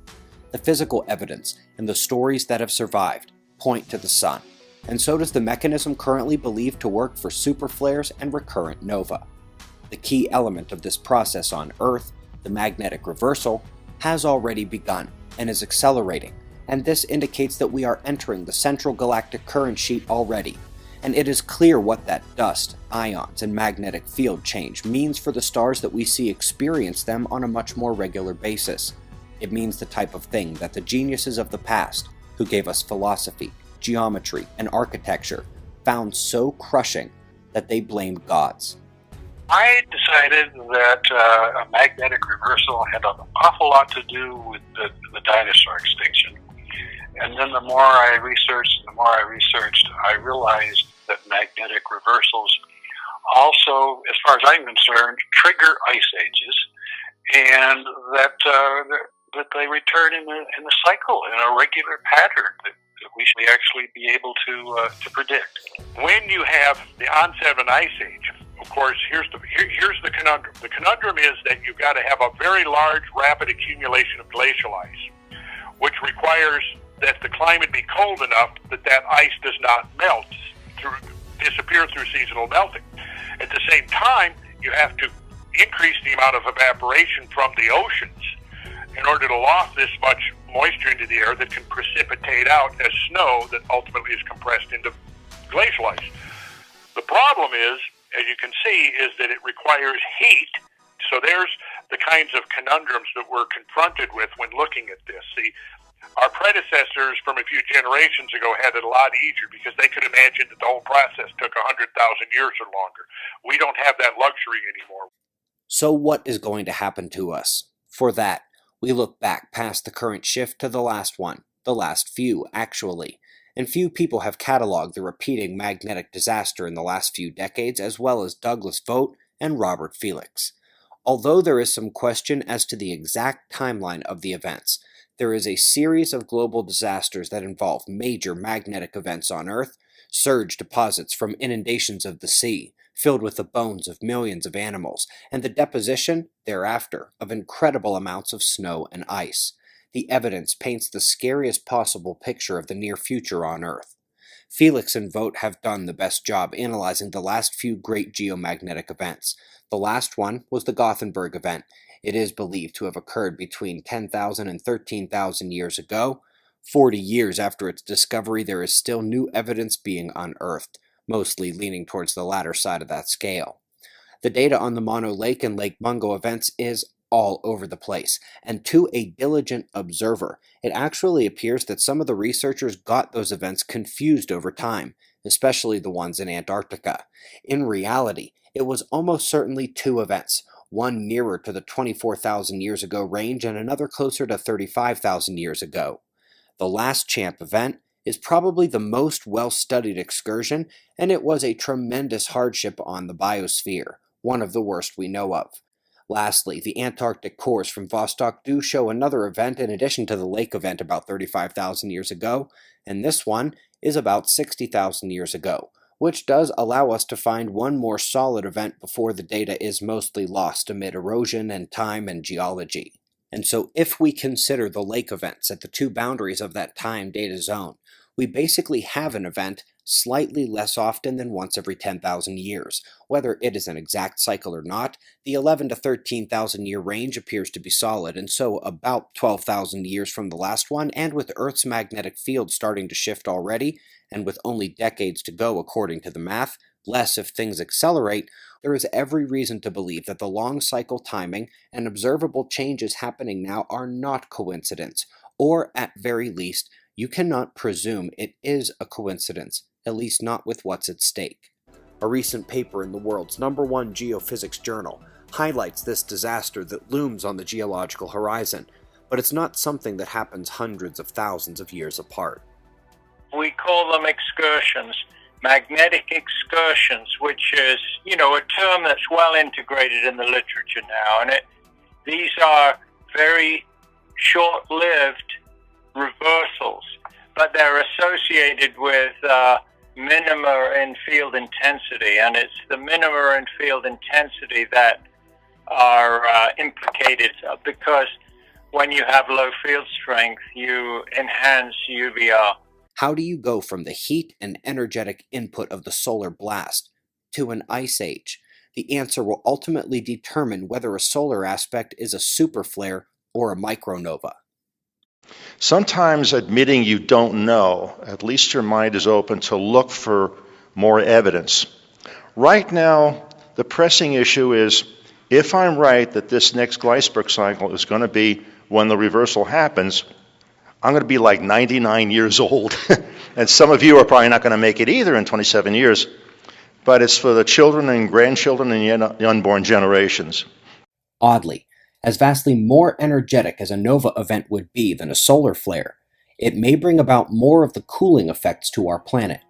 The physical evidence and the stories that have survived point to the sun, and so does the mechanism currently believed to work for superflares and recurrent nova. The key element of this process on Earth, the magnetic reversal, has already begun and is accelerating, and this indicates that we are entering the central galactic current sheet already, and it is clear what that dust, ions, and magnetic field change means for the stars that we see experience them on a much more regular basis. It means the type of thing that the geniuses of the past, who gave us philosophy, geometry, and architecture, found so crushing that they blamed gods. I decided that a magnetic reversal had an awful lot to do with the dinosaur extinction. And then the more I researched, I realized that magnetic reversals also, as far as I'm concerned, trigger ice ages, and that they return in a cycle, in a regular pattern that we should actually be able to predict. When you have the onset of an ice age, of course, here's the conundrum. The conundrum is that you've got to have a very large, rapid accumulation of glacial ice, which requires that the climate be cold enough that ice does not disappear through seasonal melting. At the same time, you have to increase the amount of evaporation from the oceans in order to loft this much moisture into the air that can precipitate out as snow that ultimately is compressed into glacial ice. The problem is, as you can see, is that it requires heat. So there's the kinds of conundrums that we're confronted with when looking at this. See, our predecessors from a few generations ago had it a lot easier because they could imagine that the whole process took 100,000 years or longer. We don't have that luxury anymore. So what is going to happen to us? For that, we look back past the current shift to the last one, the last few, actually. And few people have cataloged the repeating magnetic disaster in the last few decades, as well as Douglas Vogt and Robert Felix. Although there is some question as to the exact timeline of the events, there is a series of global disasters that involve major magnetic events on Earth, surge deposits from inundations of the sea, filled with the bones of millions of animals, and the deposition, thereafter, of incredible amounts of snow and ice. The evidence paints the scariest possible picture of the near future on Earth. Felix and Vogt have done the best job analyzing the last few great geomagnetic events. The last one was the Gothenburg event. It is believed to have occurred between 10,000 and 13,000 years ago. 40 years after its discovery, there is still new evidence being unearthed, mostly leaning towards the latter side of that scale. The data on the Mono Lake and Lake Mungo events is all over the place, and to a diligent observer, it actually appears that some of the researchers got those events confused over time, especially the ones in Antarctica. In reality, it was almost certainly two events, one nearer to the 24,000 years ago range and another closer to 35,000 years ago. The last Champ event is probably the most well-studied excursion, and it was a tremendous hardship on the biosphere, one of the worst we know of. Lastly, the Antarctic cores from Vostok do show another event in addition to the lake event about 35,000 years ago, and this one is about 60,000 years ago, which does allow us to find one more solid event before the data is mostly lost amid erosion and time and geology. And so if we consider the lake events at the two boundaries of that time data zone, we basically have an event slightly less often than once every 10,000 years. Whether it is an exact cycle or not, the 11 to 13,000 year range appears to be solid, and so about 12,000 years from the last one, and with Earth's magnetic field starting to shift already, and with only decades to go according to the math, less if things accelerate, there is every reason to believe that the long cycle timing and observable changes happening now are not coincidence, or at very least, you cannot presume it is a coincidence, at least not with what's at stake. A recent paper in the world's #1 geophysics journal highlights this disaster that looms on the geological horizon, but it's not something that happens hundreds of thousands of years apart. We call them excursions, magnetic excursions, which is, a term that's well integrated in the literature now. And these are very short-lived reversals, but they're associated with minima in field intensity, and it's the minima in field intensity that are implicated because when you have low field strength, you enhance UVR. How do you go from the heat and energetic input of the solar blast to an ice age? The answer will ultimately determine whether a solar aspect is a superflare or a micronova. Sometimes admitting you don't know, at least your mind is open to look for more evidence. Right now, the pressing issue is, if I'm right that this next Gleisberg cycle is going to be when the reversal happens, I'm going to be like 99 years old. And some of you are probably not going to make it either in 27 years. But it's for the children and grandchildren and the unborn generations. Oddly, as vastly more energetic as a nova event would be than a solar flare, it may bring about more of the cooling effects to our planet.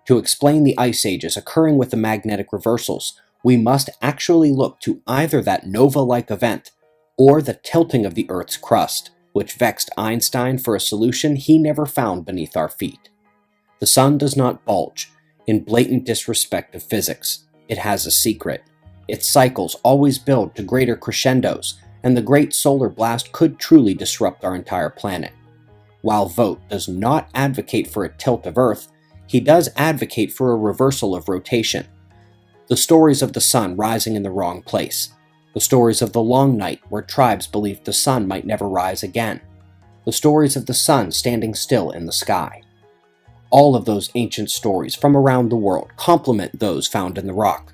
To explain the ice ages occurring with the magnetic reversals, we must actually look to either that nova-like event or the tilting of the Earth's crust, which vexed Einstein for a solution he never found beneath our feet. The sun does not bulge, in blatant disrespect of physics. It has a secret. Its cycles always build to greater crescendos, and the great solar blast could truly disrupt our entire planet. While Vogt does not advocate for a tilt of Earth, he does advocate for a reversal of rotation. The stories of the sun rising in the wrong place. The stories of the long night where tribes believed the sun might never rise again. The stories of the sun standing still in the sky. All of those ancient stories from around the world complement those found in the rock.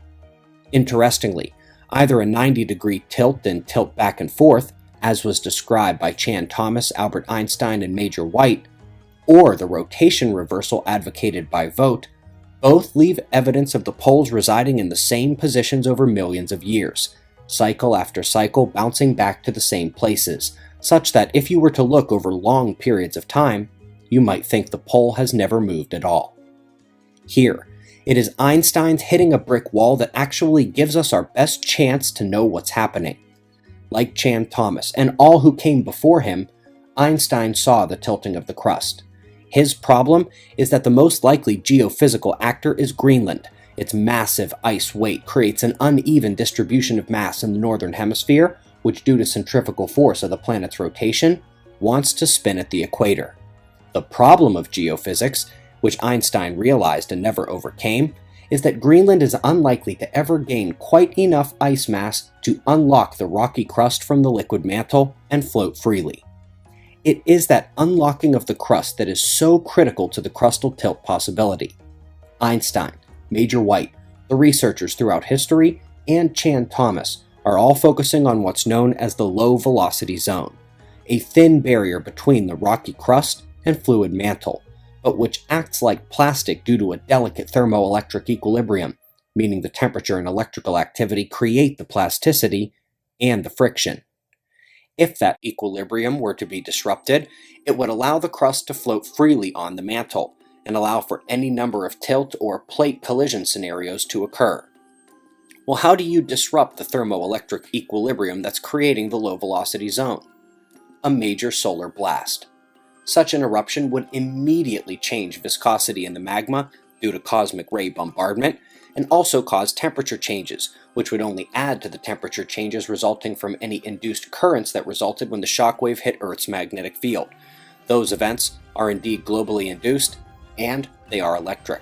Interestingly, either a 90-degree tilt and tilt back and forth, as was described by Chan Thomas, Albert Einstein, and Major White, or the rotation reversal advocated by Vogt, both leave evidence of the poles residing in the same positions over millions of years, cycle after cycle bouncing back to the same places, such that if you were to look over long periods of time, you might think the pole has never moved at all. Here, it is Einstein's hitting a brick wall that actually gives us our best chance to know what's happening. Like Chan Thomas and all who came before him, Einstein saw the tilting of the crust. His problem is that the most likely geophysical actor is Greenland. Its massive ice weight creates an uneven distribution of mass in the northern hemisphere, which due to centrifugal force of the planet's rotation, wants to spin at the equator. The problem of geophysics, which Einstein realized and never overcame, is that Greenland is unlikely to ever gain quite enough ice mass to unlock the rocky crust from the liquid mantle and float freely. It is that unlocking of the crust that is so critical to the crustal tilt possibility. Einstein, Major White, the researchers throughout history, and Chan Thomas are all focusing on what's known as the low velocity zone, a thin barrier between the rocky crust and fluid mantle, but which acts like plastic due to a delicate thermoelectric equilibrium, meaning the temperature and electrical activity create the plasticity and the friction. If that equilibrium were to be disrupted, it would allow the crust to float freely on the mantle, and allow for any number of tilt or plate collision scenarios to occur. Well, how do you disrupt the thermoelectric equilibrium that's creating the low velocity zone? A major solar blast. Such an eruption would immediately change viscosity in the magma due to cosmic ray bombardment, and also cause temperature changes, which would only add to the temperature changes resulting from any induced currents that resulted when the shockwave hit Earth's magnetic field. Those events are indeed globally induced, and they are electric.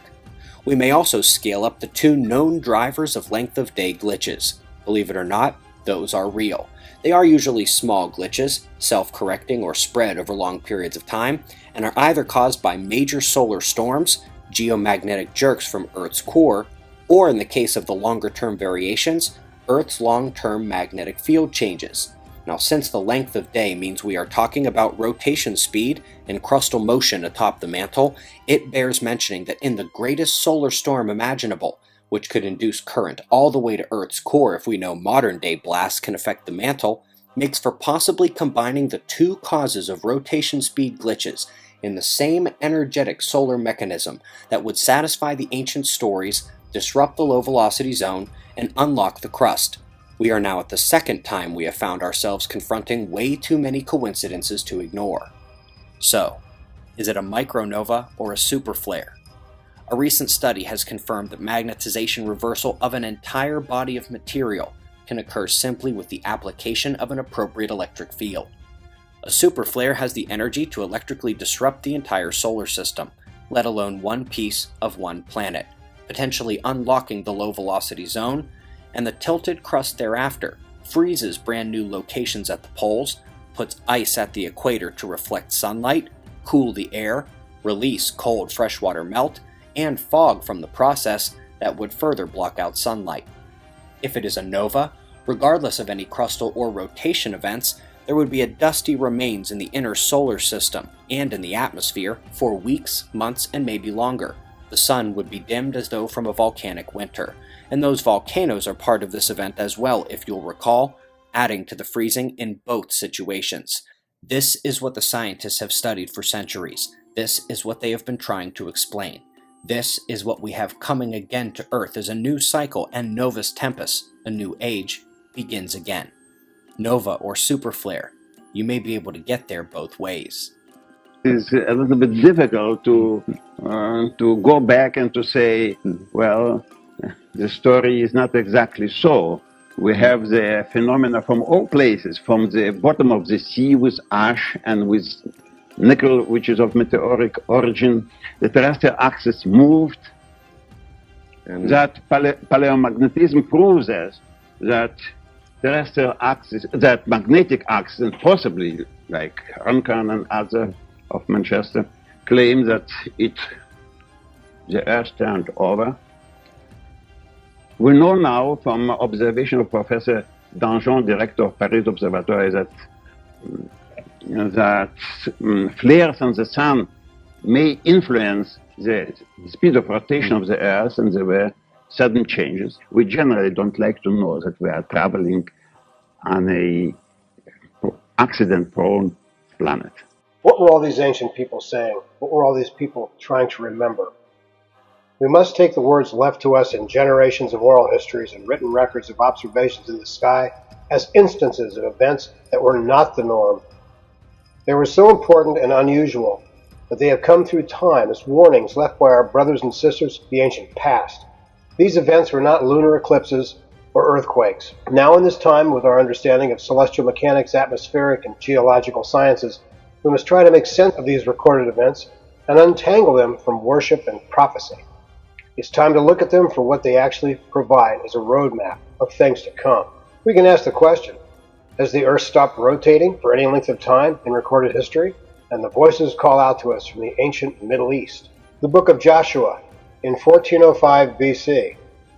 We may also scale up the two known drivers of length of day glitches. Believe it or not, those are real. They are usually small glitches, self-correcting or spread over long periods of time, and are either caused by major solar storms, geomagnetic jerks from Earth's core, or in the case of the longer-term variations, Earth's long-term magnetic field changes. Now, since the length of day means we are talking about rotation speed and crustal motion atop the mantle, it bears mentioning that in the greatest solar storm imaginable, which could induce current all the way to Earth's core if we know modern-day blasts can affect the mantle, makes for possibly combining the two causes of rotation speed glitches in the same energetic solar mechanism that would satisfy the ancient stories, disrupt the low-velocity zone, and unlock the crust. We are now at the second time we have found ourselves confronting way too many coincidences to ignore. So, is it a micronova or a superflare? A recent study has confirmed that magnetization reversal of an entire body of material can occur simply with the application of an appropriate electric field. A superflare has the energy to electrically disrupt the entire solar system, let alone one piece of one planet, potentially unlocking the low-velocity zone, and the tilted crust thereafter freezes brand new locations at the poles, puts ice at the equator to reflect sunlight, cool the air, release cold freshwater melt, and fog from the process that would further block out sunlight. If it is a nova, regardless of any crustal or rotation events, there would be a dusty remains in the inner solar system and in the atmosphere for weeks, months, and maybe longer. The sun would be dimmed as though from a volcanic winter, and those volcanoes are part of this event as well, if you'll recall, adding to the freezing in both situations. This is what the scientists have studied for centuries. This is what they have been trying to explain. This is what we have coming again to Earth as a new cycle and Novus Tempus, a new age, begins again. Nova or superflare, you may be able to get there both ways. It's a little bit difficult to go back and to say, well, the story is not exactly so. We have the phenomena from all places, from the bottom of the sea with ash and with nickel, which is of meteoric origin. The terrestrial axis moved. And that paleomagnetism proves us that terrestrial axis, that magnetic axis, and possibly like Runcorn and other of Manchester, claim that the Earth turned over. We know now from observation of Professor Danjon, director of Paris Observatory, that flares on the sun may influence the speed of rotation of the Earth, and there were sudden changes. We generally don't like to know that we are traveling on a accident-prone planet. What were all these ancient people saying? What were all these people trying to remember? We must take the words left to us in generations of oral histories and written records of observations in the sky as instances of events that were not the norm. They were so important and unusual that they have come through time as warnings left by our brothers and sisters of the ancient past. These events were not lunar eclipses or earthquakes. Now in this time, with our understanding of celestial mechanics, atmospheric, and geological sciences, we must try to make sense of these recorded events and untangle them from worship and prophecy. It's time to look at them for what they actually provide as a roadmap of things to come. We can ask the question, has the Earth stopped rotating for any length of time in recorded history? And the voices call out to us from the ancient Middle East. The book of Joshua in 1405 BC.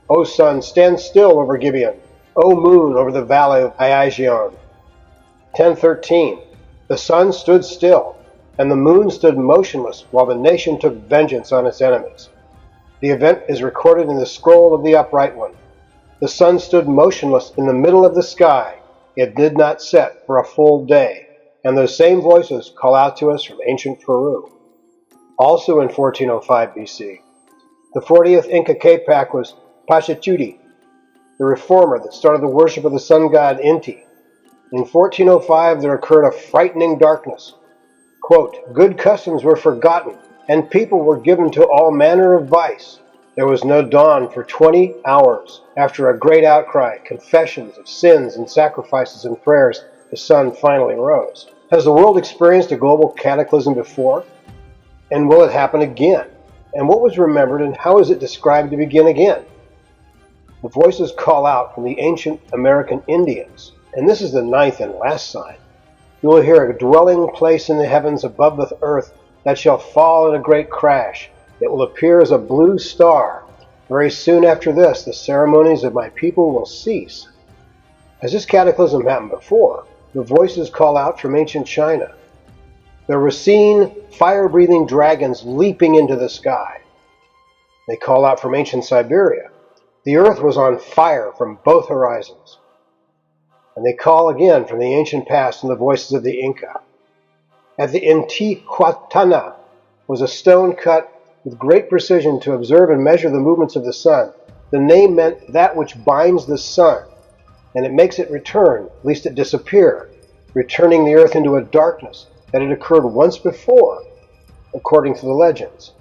O sun, stand still over Gibeon. O moon, over the valley of Aijalon. 1013. The sun stood still, and the moon stood motionless while the nation took vengeance on its enemies. The event is recorded in the scroll of the Upright One. The sun stood motionless in the middle of the sky. It did not set for a full day. And those same voices call out to us from ancient Peru. Also in 1405 BC, the 40th Inca Capac was Pachacuti, the reformer that started the worship of the sun god Inti. In 1405 there occurred a frightening darkness. Quote, good customs were forgotten, and people were given to all manner of vice. There was no dawn for 20 hours. After a great outcry, confessions of sins and sacrifices and prayers, the sun finally rose. Has the world experienced a global cataclysm before? And will it happen again? And what was remembered, and how is it described to begin again? The voices call out from the ancient American Indians, and this is the ninth and last sign. You will hear a dwelling place in the heavens above the earth that shall fall in a great crash. It will appear as a blue star. Very soon after this, the ceremonies of my people will cease. Has this cataclysm happened before? the voices call out from ancient China. There were seen fire-breathing dragons leaping into the sky. They call out from ancient Siberia. The earth was on fire from both horizons. And they call again from the ancient past in the voices of the Inca. At the Intihuatana was a stone cut with great precision to observe and measure the movements of the sun. The name meant that which binds the sun, and it makes it return, lest it disappear, returning the earth into a darkness that had occurred once before, according to the legends.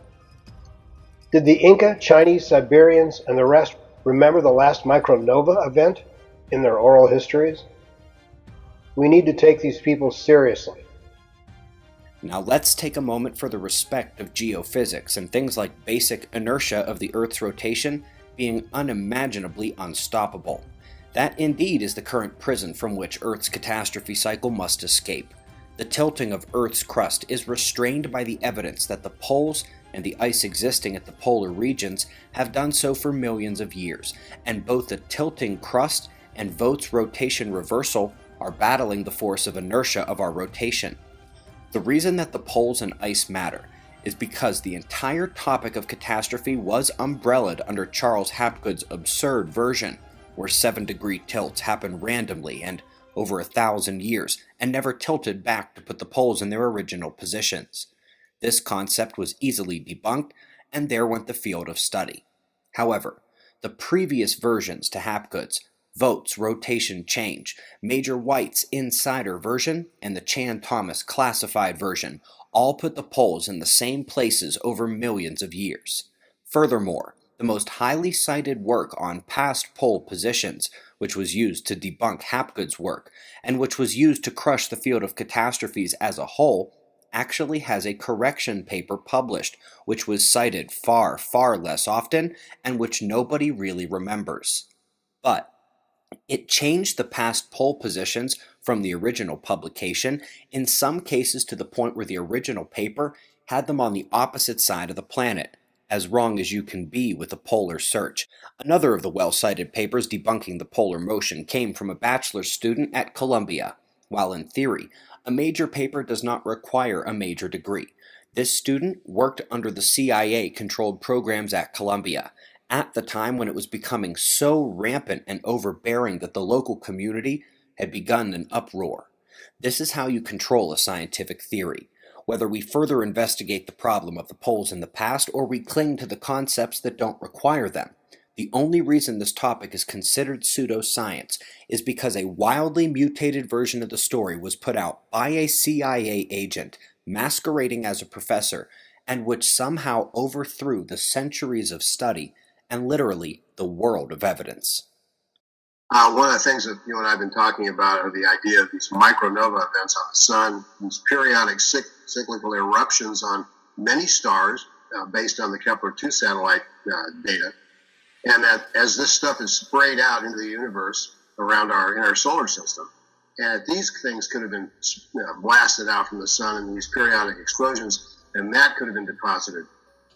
Did the Inca, Chinese, Siberians, and the rest remember the last micronova event in their oral histories? We need to take these people seriously. Now let's take a moment for the respect of geophysics and things like basic inertia of the Earth's rotation being unimaginably unstoppable. That indeed is the current prison from which Earth's catastrophe cycle must escape. The tilting of Earth's crust is restrained by the evidence that the poles and the ice existing at the polar regions have done so for millions of years, and both the tilting crust and Vogt's rotation reversal are battling the force of inertia of our rotation. The reason that the poles and ice matter is because the entire topic of catastrophe was umbrellaed under Charles Hapgood's absurd version, where 7-degree tilts happen randomly and over 1,000 years and never tilted back to put the poles in their original positions. This concept was easily debunked, and there went the field of study. However, the previous versions to Hapgood's, Vogt's rotation change, Major White's insider version, and the Chan-Thomas classified version all put the poles in the same places over millions of years. Furthermore, the most highly cited work on past pole positions, which was used to debunk Hapgood's work, and which was used to crush the field of catastrophes as a whole, actually has a correction paper published, which was cited far, far less often, and which nobody really remembers. But it changed the past pole positions from the original publication, in some cases to the point where the original paper had them on the opposite side of the planet, as wrong as you can be with a polar search. Another of the well-cited papers debunking the polar motion came from a bachelor's student at Columbia. While in theory, a major paper does not require a major degree. This student worked under the CIA-controlled programs at Columbia, at the time when it was becoming so rampant and overbearing that the local community had begun an uproar. This is how you control a scientific theory, whether we further investigate the problem of the poles in the past or we cling to the concepts that don't require them. The only reason this topic is considered pseudoscience is because a wildly mutated version of the story was put out by a CIA agent masquerading as a professor, and which somehow overthrew the centuries of study and literally the world of evidence. One of the things that you and I have been talking about are the idea of these micronova events on the sun, these periodic cyclical eruptions on many stars based on the Kepler-2 satellite data, and that as this stuff is sprayed out into the universe around in our solar system, and these things could have been blasted out from the sun in these periodic explosions, and that could have been deposited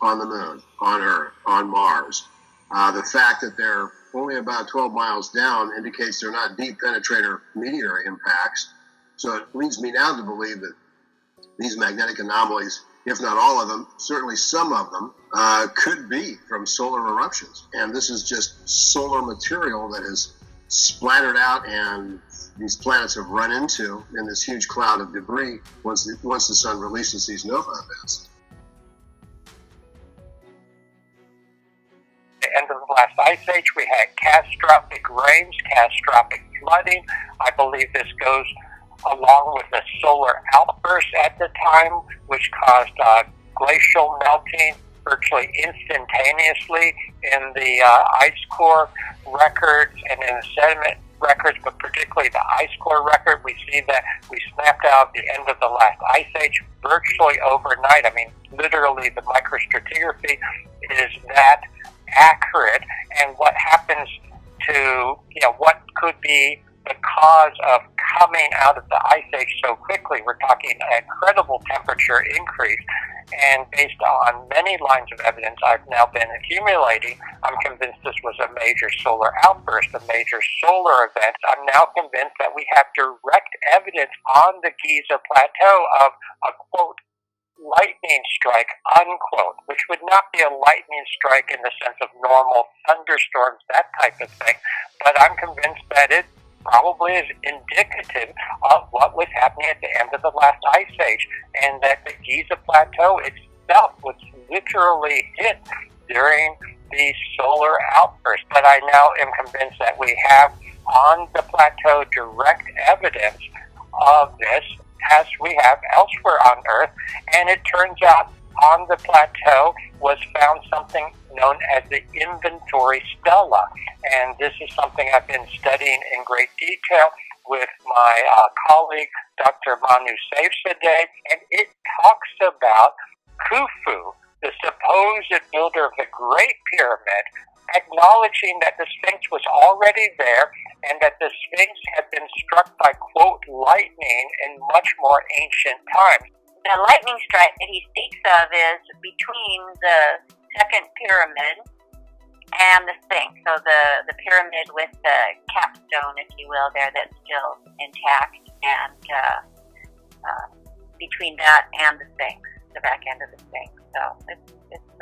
on the moon, on Earth, on Mars. The fact that they're only about 12 miles down indicates they're not deep penetrator meteor impacts. So it leads me now to believe that these magnetic anomalies, if not all of them, certainly some of them, could be from solar eruptions. And this is just solar material that is splattered out and these planets have run into in this huge cloud of debris once the sun releases these nova events. End of the last ice age, we had catastrophic rains, catastrophic flooding. I believe this goes along with the solar outburst at the time, which caused glacial melting virtually instantaneously in the ice core records and in the sediment records, but particularly the ice core record. We see that we snapped out the end of the last ice age virtually overnight. I mean, literally the microstratigraphy is that accurate, and what happens to, what could be the cause of coming out of the ice age so quickly. We're talking an incredible temperature increase, And based on many lines of evidence I've now been accumulating, I'm convinced this was a major solar outburst, a major solar event. I'm now convinced that we have direct evidence on the Giza Plateau of a, quote, lightning strike, unquote, which would not be a lightning strike in the sense of normal thunderstorms, that type of thing. But I'm convinced that it probably is indicative of what was happening at the end of the last ice age, and that the Giza Plateau itself was literally hit during the solar outburst. But I now am convinced that we have on the plateau direct evidence of this, as we have elsewhere on Earth, and it turns out on the plateau was found something known as the inventory stela, and this is something I've been studying in great detail with my colleague Dr. Manu Safzadeh, and it talks about Khufu, the supposed builder of the Great Pyramid, acknowledging that the Sphinx was already there and that the Sphinx had been struck by, quote, lightning in much more ancient times. The lightning strike that he speaks of is between the second pyramid and the Sphinx. So the pyramid with the capstone, if you will, there that's still intact, and between that and the Sphinx, the back end of the Sphinx. So it's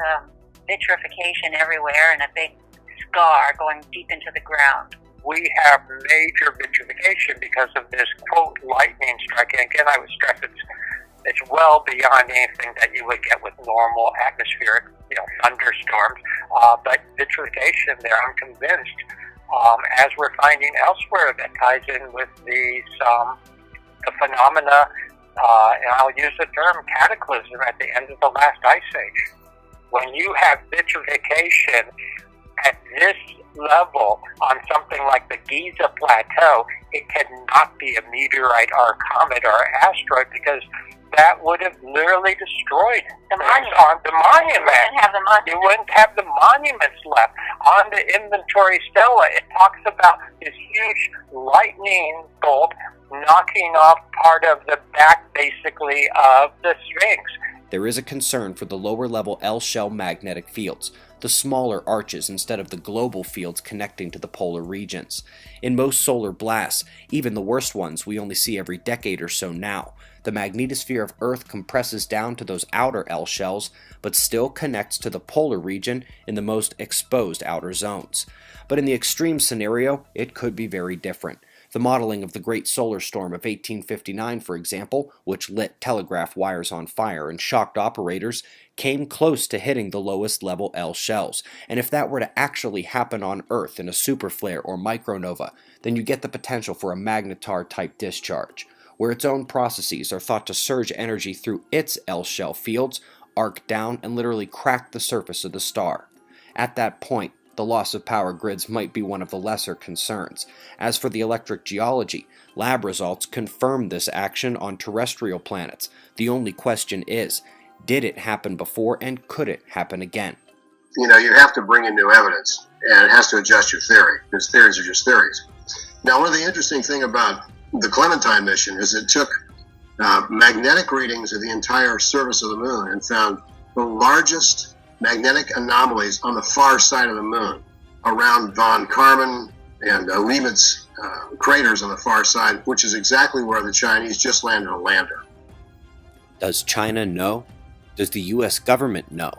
vitrification everywhere and a big scar going deep into the ground. We have major vitrification because of this, quote, lightning strike. And again, I would stress it's well beyond anything that you would get with normal atmospheric, thunderstorms. But vitrification there, I'm convinced, as we're finding elsewhere, that ties in with the phenomena, and I'll use the term cataclysm at the end of the last ice age. When you have vitrification at this level on something like the Giza Plateau, it cannot be a meteorite or a comet or an asteroid, because that would have literally destroyed the monument. You wouldn't have the monuments left. On the inventory stela, it talks about this huge lightning bolt knocking off part of the back, basically, of the Sphinx. There is a concern for the lower-level L-shell magnetic fields, the smaller arches instead of the global fields connecting to the polar regions. In most solar blasts, even the worst ones we only see every decade or so now, the magnetosphere of Earth compresses down to those outer L-shells, but still connects to the polar region in the most exposed outer zones. But in the extreme scenario, it could be very different. The modeling of the Great Solar Storm of 1859, for example, which lit telegraph wires on fire and shocked operators, came close to hitting the lowest level L shells. And if that were to actually happen on Earth in a superflare or micronova, then you get the potential for a magnetar-type discharge, where its own processes are thought to surge energy through its L shell fields, arc down, and literally crack the surface of the star. At that point, the loss of power grids might be one of the lesser concerns. As for the electric geology, lab results confirm this action on terrestrial planets. The only question is, did it happen before, and could it happen again? You have to bring in new evidence, and it has to adjust your theory, because theories are just theories. Now, one of the interesting things about the Clementine mission is it took magnetic readings of the entire surface of the moon and found the largest magnetic anomalies on the far side of the moon, around von Karman and Leibniz craters on the far side, which is exactly where the Chinese just landed a lander. Does China know? Does the US government know?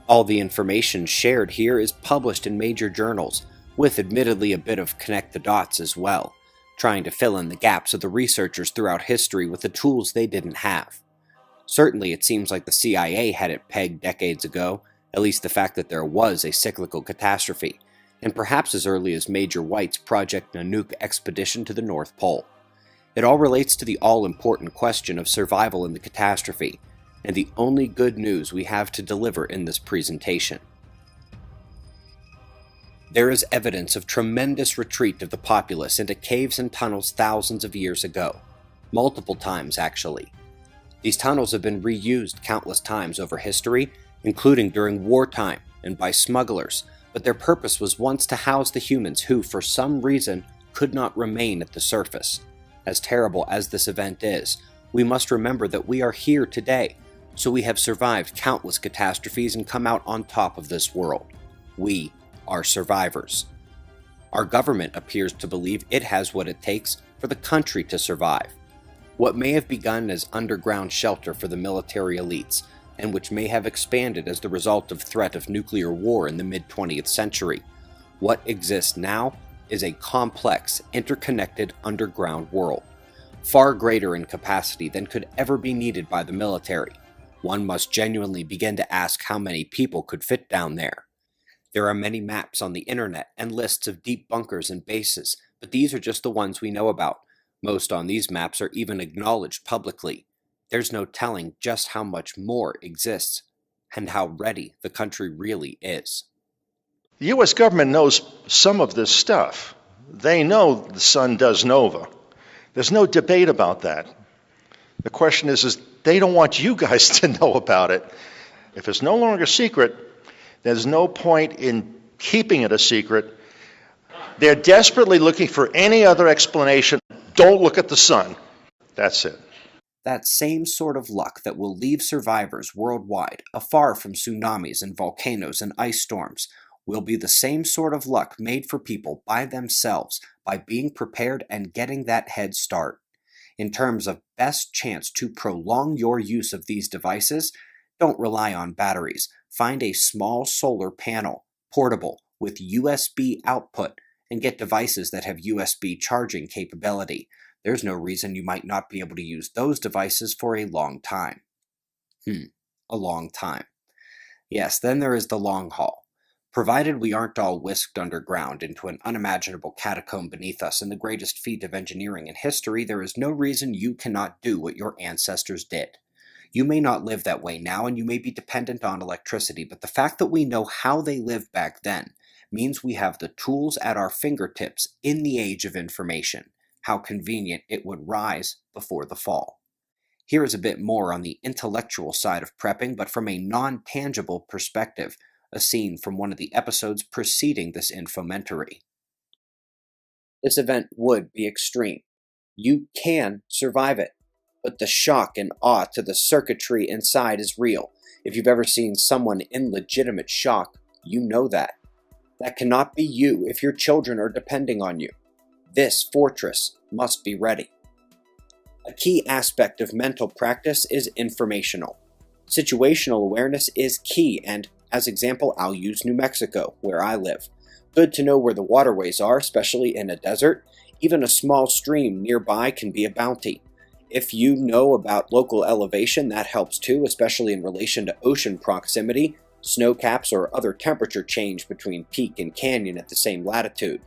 All the information shared here is published in major journals, with admittedly a bit of connect the dots as well, trying to fill in the gaps of the researchers throughout history with the tools they didn't have. Certainly it seems like the CIA had it pegged decades ago, at least the fact that there was a cyclical catastrophe, and perhaps as early as Major White's Project Nanook expedition to the North Pole. It all relates to the all-important question of survival in the catastrophe, and the only good news we have to deliver in this presentation. There is evidence of tremendous retreat of the populace into caves and tunnels thousands of years ago, multiple times actually. These tunnels have been reused countless times over history, including during wartime and by smugglers, but their purpose was once to house the humans who, for some reason, could not remain at the surface. As terrible as this event is, we must remember that we are here today, So we have survived countless catastrophes and come out on top of this world. We are survivors. Our government appears to believe it has what it takes for the country to survive. What may have begun as underground shelter for the military elites, and which may have expanded as the result of threat of nuclear war in the mid-20th century, what exists now is a complex, interconnected underground world, far greater in capacity than could ever be needed by the military. One must genuinely begin to ask how many people could fit down there. There are many maps on the internet and lists of deep bunkers and bases, but these are just the ones we know about. Most on these maps are even acknowledged publicly. There's no telling just how much more exists, and how ready the country really is. The U.S. government knows some of this stuff. They know the sun does nova. There's no debate about that. The question is they don't want you guys to know about it. If it's no longer a secret, there's no point in keeping it a secret. They're desperately looking for any other explanation. Don't look at the sun. That's it. That same sort of luck that will leave survivors worldwide afar from tsunamis and volcanoes and ice storms will be the same sort of luck made for people by themselves by being prepared and getting that head start. In terms of best chance to prolong your use of these devices, don't rely on batteries. Find a small solar panel, portable, with USB output, and get devices that have USB charging capability. There's no reason you might not be able to use those devices for a long time. A long time. Yes, then there is the long haul. Provided we aren't all whisked underground into an unimaginable catacomb beneath us in the greatest feat of engineering in history, there is no reason you cannot do what your ancestors did. You may not live that way now, and you may be dependent on electricity, but the fact that we know how they lived back then means we have the tools at our fingertips in the age of information. How convenient it would rise before the fall. Here is a bit more on the intellectual side of prepping, but from a non-tangible perspective, a scene from one of the episodes preceding this infomentary. This event would be extreme. You can survive it, but the shock and awe to the circuitry inside is real. If you've ever seen someone in legitimate shock, you know that. That cannot be you if your children are depending on you. This fortress must be ready. A key aspect of mental practice is informational. Situational awareness is key, and as example, I'll use New Mexico, where I live. Good to know where the waterways are, especially in a desert. Even a small stream nearby can be a bounty. If you know about local elevation, that helps too, especially in relation to ocean proximity, snow caps, or other temperature change between peak and canyon at the same latitude.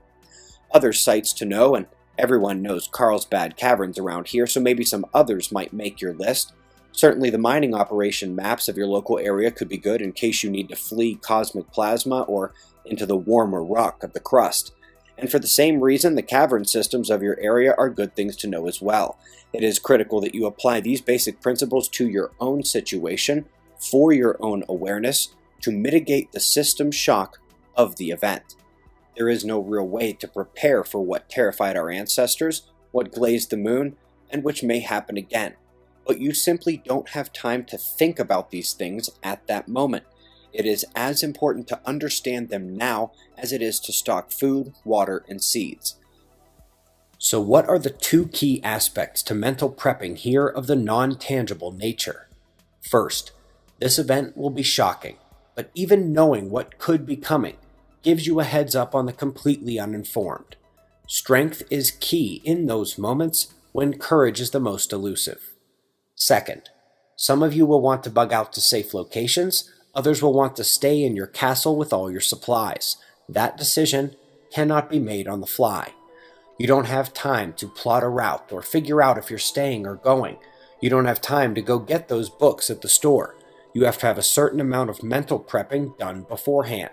Other sites to know, and everyone knows Carlsbad Caverns around here, so maybe some others might make your list. Certainly the mining operation maps of your local area could be good in case you need to flee cosmic plasma or into the warmer rock of the crust. And for the same reason, the cavern systems of your area are good things to know as well. It is critical that you apply these basic principles to your own situation, for your own awareness, to mitigate the system shock of the event. There is no real way to prepare for what terrified our ancestors, what glazed the moon, and which may happen again. But you simply don't have time to think about these things at that moment. It is as important to understand them now as it is to stock food, water, and seeds. So what are the two key aspects to mental prepping here of the non-tangible nature? First, this event will be shocking, but even knowing what could be coming gives you a heads up on the completely uninformed. Strength is key in those moments when courage is the most elusive. Second, some of you will want to bug out to safe locations, others will want to stay in your castle with all your supplies. That decision cannot be made on the fly. You don't have time to plot a route or figure out if you're staying or going. You don't have time to go get those books at the store. You have to have a certain amount of mental prepping done beforehand.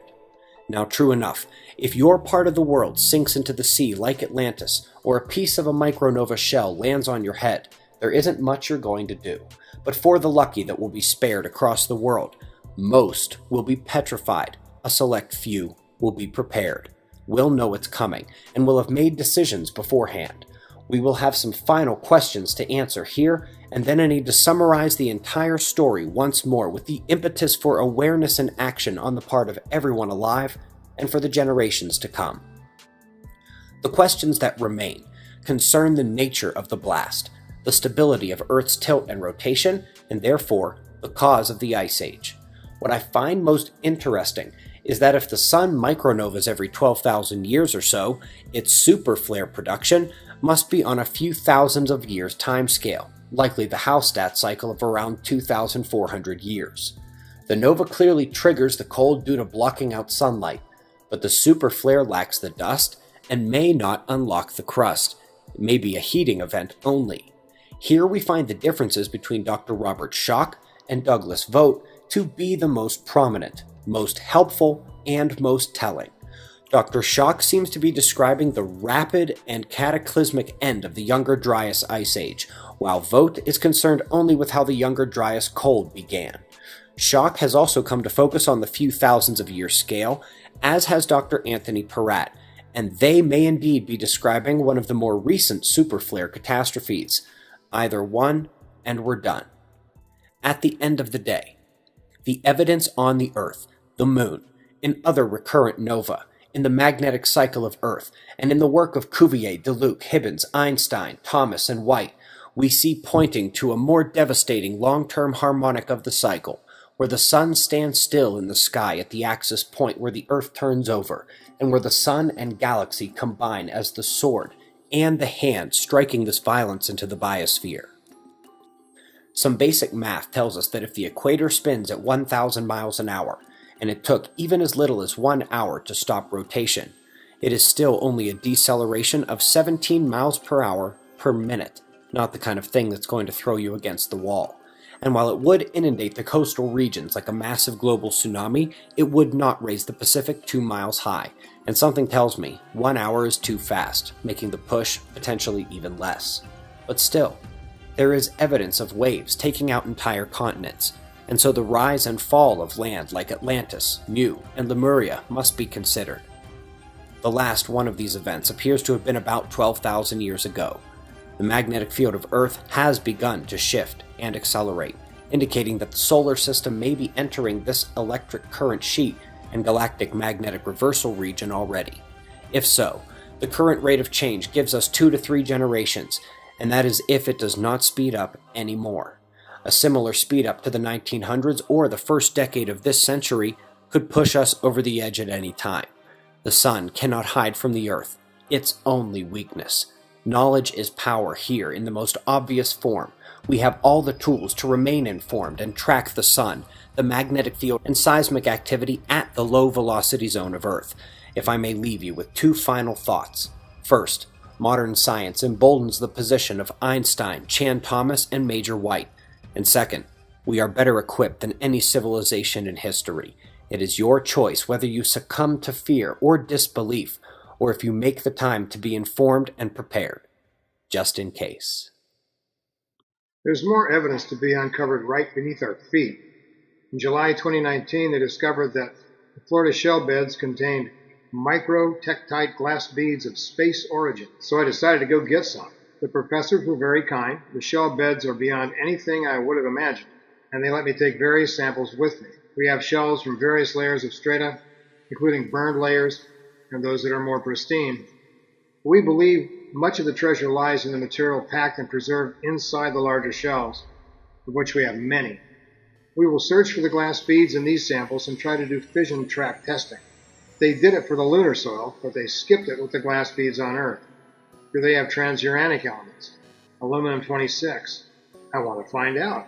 Now, true enough, if your part of the world sinks into the sea like Atlantis, or a piece of a micronova shell lands on your head, there isn't much you're going to do. But for the lucky that will be spared across the world, most will be petrified. A select few will be prepared, will know it's coming, and will have made decisions beforehand. We will have some final questions to answer here, and then I need to summarize the entire story once more with the impetus for awareness and action on the part of everyone alive and for the generations to come. The questions that remain concern the nature of the blast, the stability of Earth's tilt and rotation, and therefore the cause of the Ice Age. What I find most interesting is that if the Sun micronovas every 12,000 years or so, its superflare production must be on a few thousands of years timescale, likely the Hallstatt cycle of around 2,400 years. The nova clearly triggers the cold due to blocking out sunlight, but the superflare lacks the dust and may not unlock the crust. It may be a heating event only. Here we find the differences between Dr. Robert Schoch and Douglas Vogt to be the most prominent, most helpful, and most telling. Dr. Schoch seems to be describing the rapid and cataclysmic end of the Younger Dryas Ice Age, while Vogt is concerned only with how the Younger Dryas cold began. Schoch has also come to focus on the few thousands of year scale, as has Dr. Anthony Peratt, and they may indeed be describing one of the more recent superflare catastrophes. Either one, and we're done. At the end of the day, the evidence on the Earth, the Moon, in other recurrent nova, in the magnetic cycle of Earth, and in the work of Cuvier, Deluc, Hibbins, Einstein, Thomas, and White, we see pointing to a more devastating long-term harmonic of the cycle, where the Sun stands still in the sky at the axis point where the Earth turns over, and where the Sun and galaxy combine as the sword and the hand striking this violence into the biosphere. Some basic math tells us that if the equator spins at 1,000 miles an hour, and it took even as little as 1 hour to stop rotation, it is still only a deceleration of 17 miles per hour per minute, not the kind of thing that's going to throw you against the wall. And while it would inundate the coastal regions like a massive global tsunami, it would not raise the Pacific 2 miles high, and something tells me 1 hour is too fast, making the push potentially even less. But still, there is evidence of waves taking out entire continents, and so the rise and fall of land like Atlantis, Mu, and Lemuria must be considered. The last one of these events appears to have been about 12,000 years ago. The magnetic field of Earth has begun to shift and accelerate, indicating that the solar system may be entering this electric current sheet and galactic magnetic reversal region already. If so, the current rate of change gives us 2 to 3 generations, and that is if it does not speed up anymore. A similar speed up to the 1900s or the first decade of this century could push us over the edge at any time. The Sun cannot hide from the Earth, its only weakness. Knowledge is power here in the most obvious form. We have all the tools to remain informed and track the Sun, the magnetic field, and seismic activity at the low velocity zone of Earth. If I may leave you with 2 final thoughts. First, modern science emboldens the position of Einstein, Chan Thomas, and Major White. And second, we are better equipped than any civilization in history. It is your choice whether you succumb to fear or disbelief, or if you make the time to be informed and prepared, just in case. There's more evidence to be uncovered right beneath our feet. In July 2019, they discovered that the Florida shell beds contained micro-tektite glass beads of space origin, so I decided to go get some. The professors were very kind. The shell beds are beyond anything I would have imagined, and they let me take various samples with me. We have shells from various layers of strata, including burned layers and those that are more pristine. We believe much of the treasure lies in the material packed and preserved inside the larger shells, of which we have many. We will search for the glass beads in these samples and try to do fission track testing. They did it for the lunar soil, but they skipped it with the glass beads on Earth. Do they have transuranic elements? Aluminum-26? I want to find out.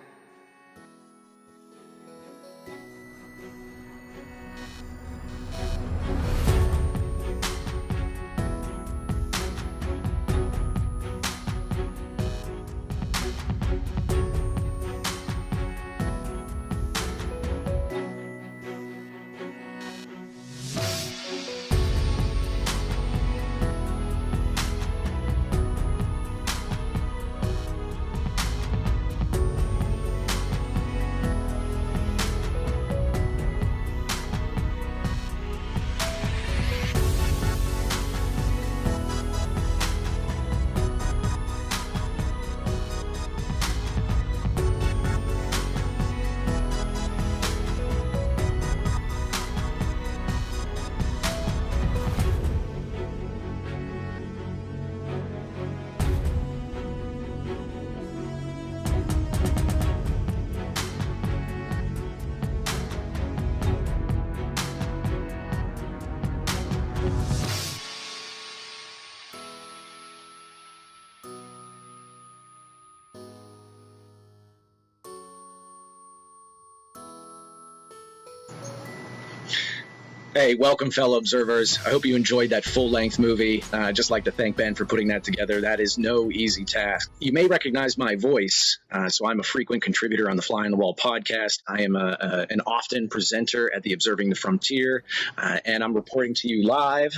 Hey, welcome, fellow observers. I hope you enjoyed that full-length movie. I'd just like to thank Ben for putting that together. That is no easy task. You may recognize my voice. So I'm a frequent contributor on the Fly on the Wall podcast. I am an often presenter at the Observing the Frontier, and I'm reporting to you live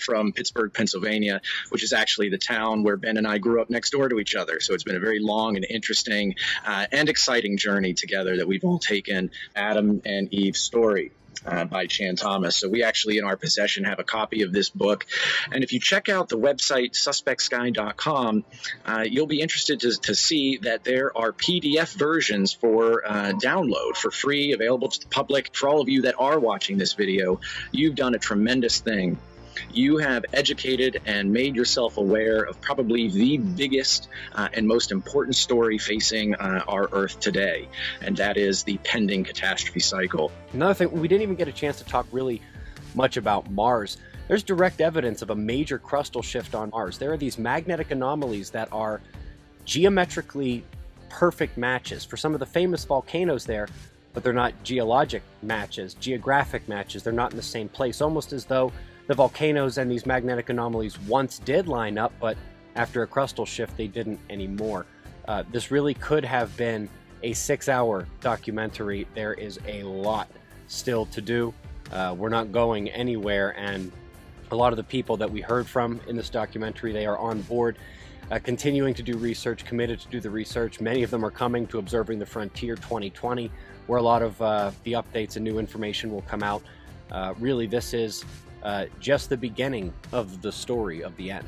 from Pittsburgh, Pennsylvania, which is actually the town where Ben and I grew up next door to each other. So it's been a very long and interesting and exciting journey together that we've all taken. Adam and Eve's story. By Chan Thomas. So we actually in our possession have a copy of this book. And if you check out the website suspectsky.com, you'll be interested to see that there are PDF versions for download for free, available to the public. For all of you that are watching this video, you've done a tremendous thing. You have educated and made yourself aware of probably the biggest and most important story facing our Earth today, and that is the pending catastrophe cycle. Another thing, we didn't even get a chance to talk really much about Mars. There's direct evidence of a major crustal shift on Mars. There are these magnetic anomalies that are geometrically perfect matches for some of the famous volcanoes there, but they're not geographic matches. They're not in the same place, almost as though the volcanoes and these magnetic anomalies once did line up, but after a crustal shift, they didn't anymore. This really could have been a 6-hour documentary. There is a lot still to do. We're not going anywhere, and a lot of the people that we heard from in this documentary, they are on board, continuing to do research, committed to do the research. Many of them are coming to Observing the Frontier 2020, where a lot of the updates and new information will come out. Really, this is just the beginning of the story of the end.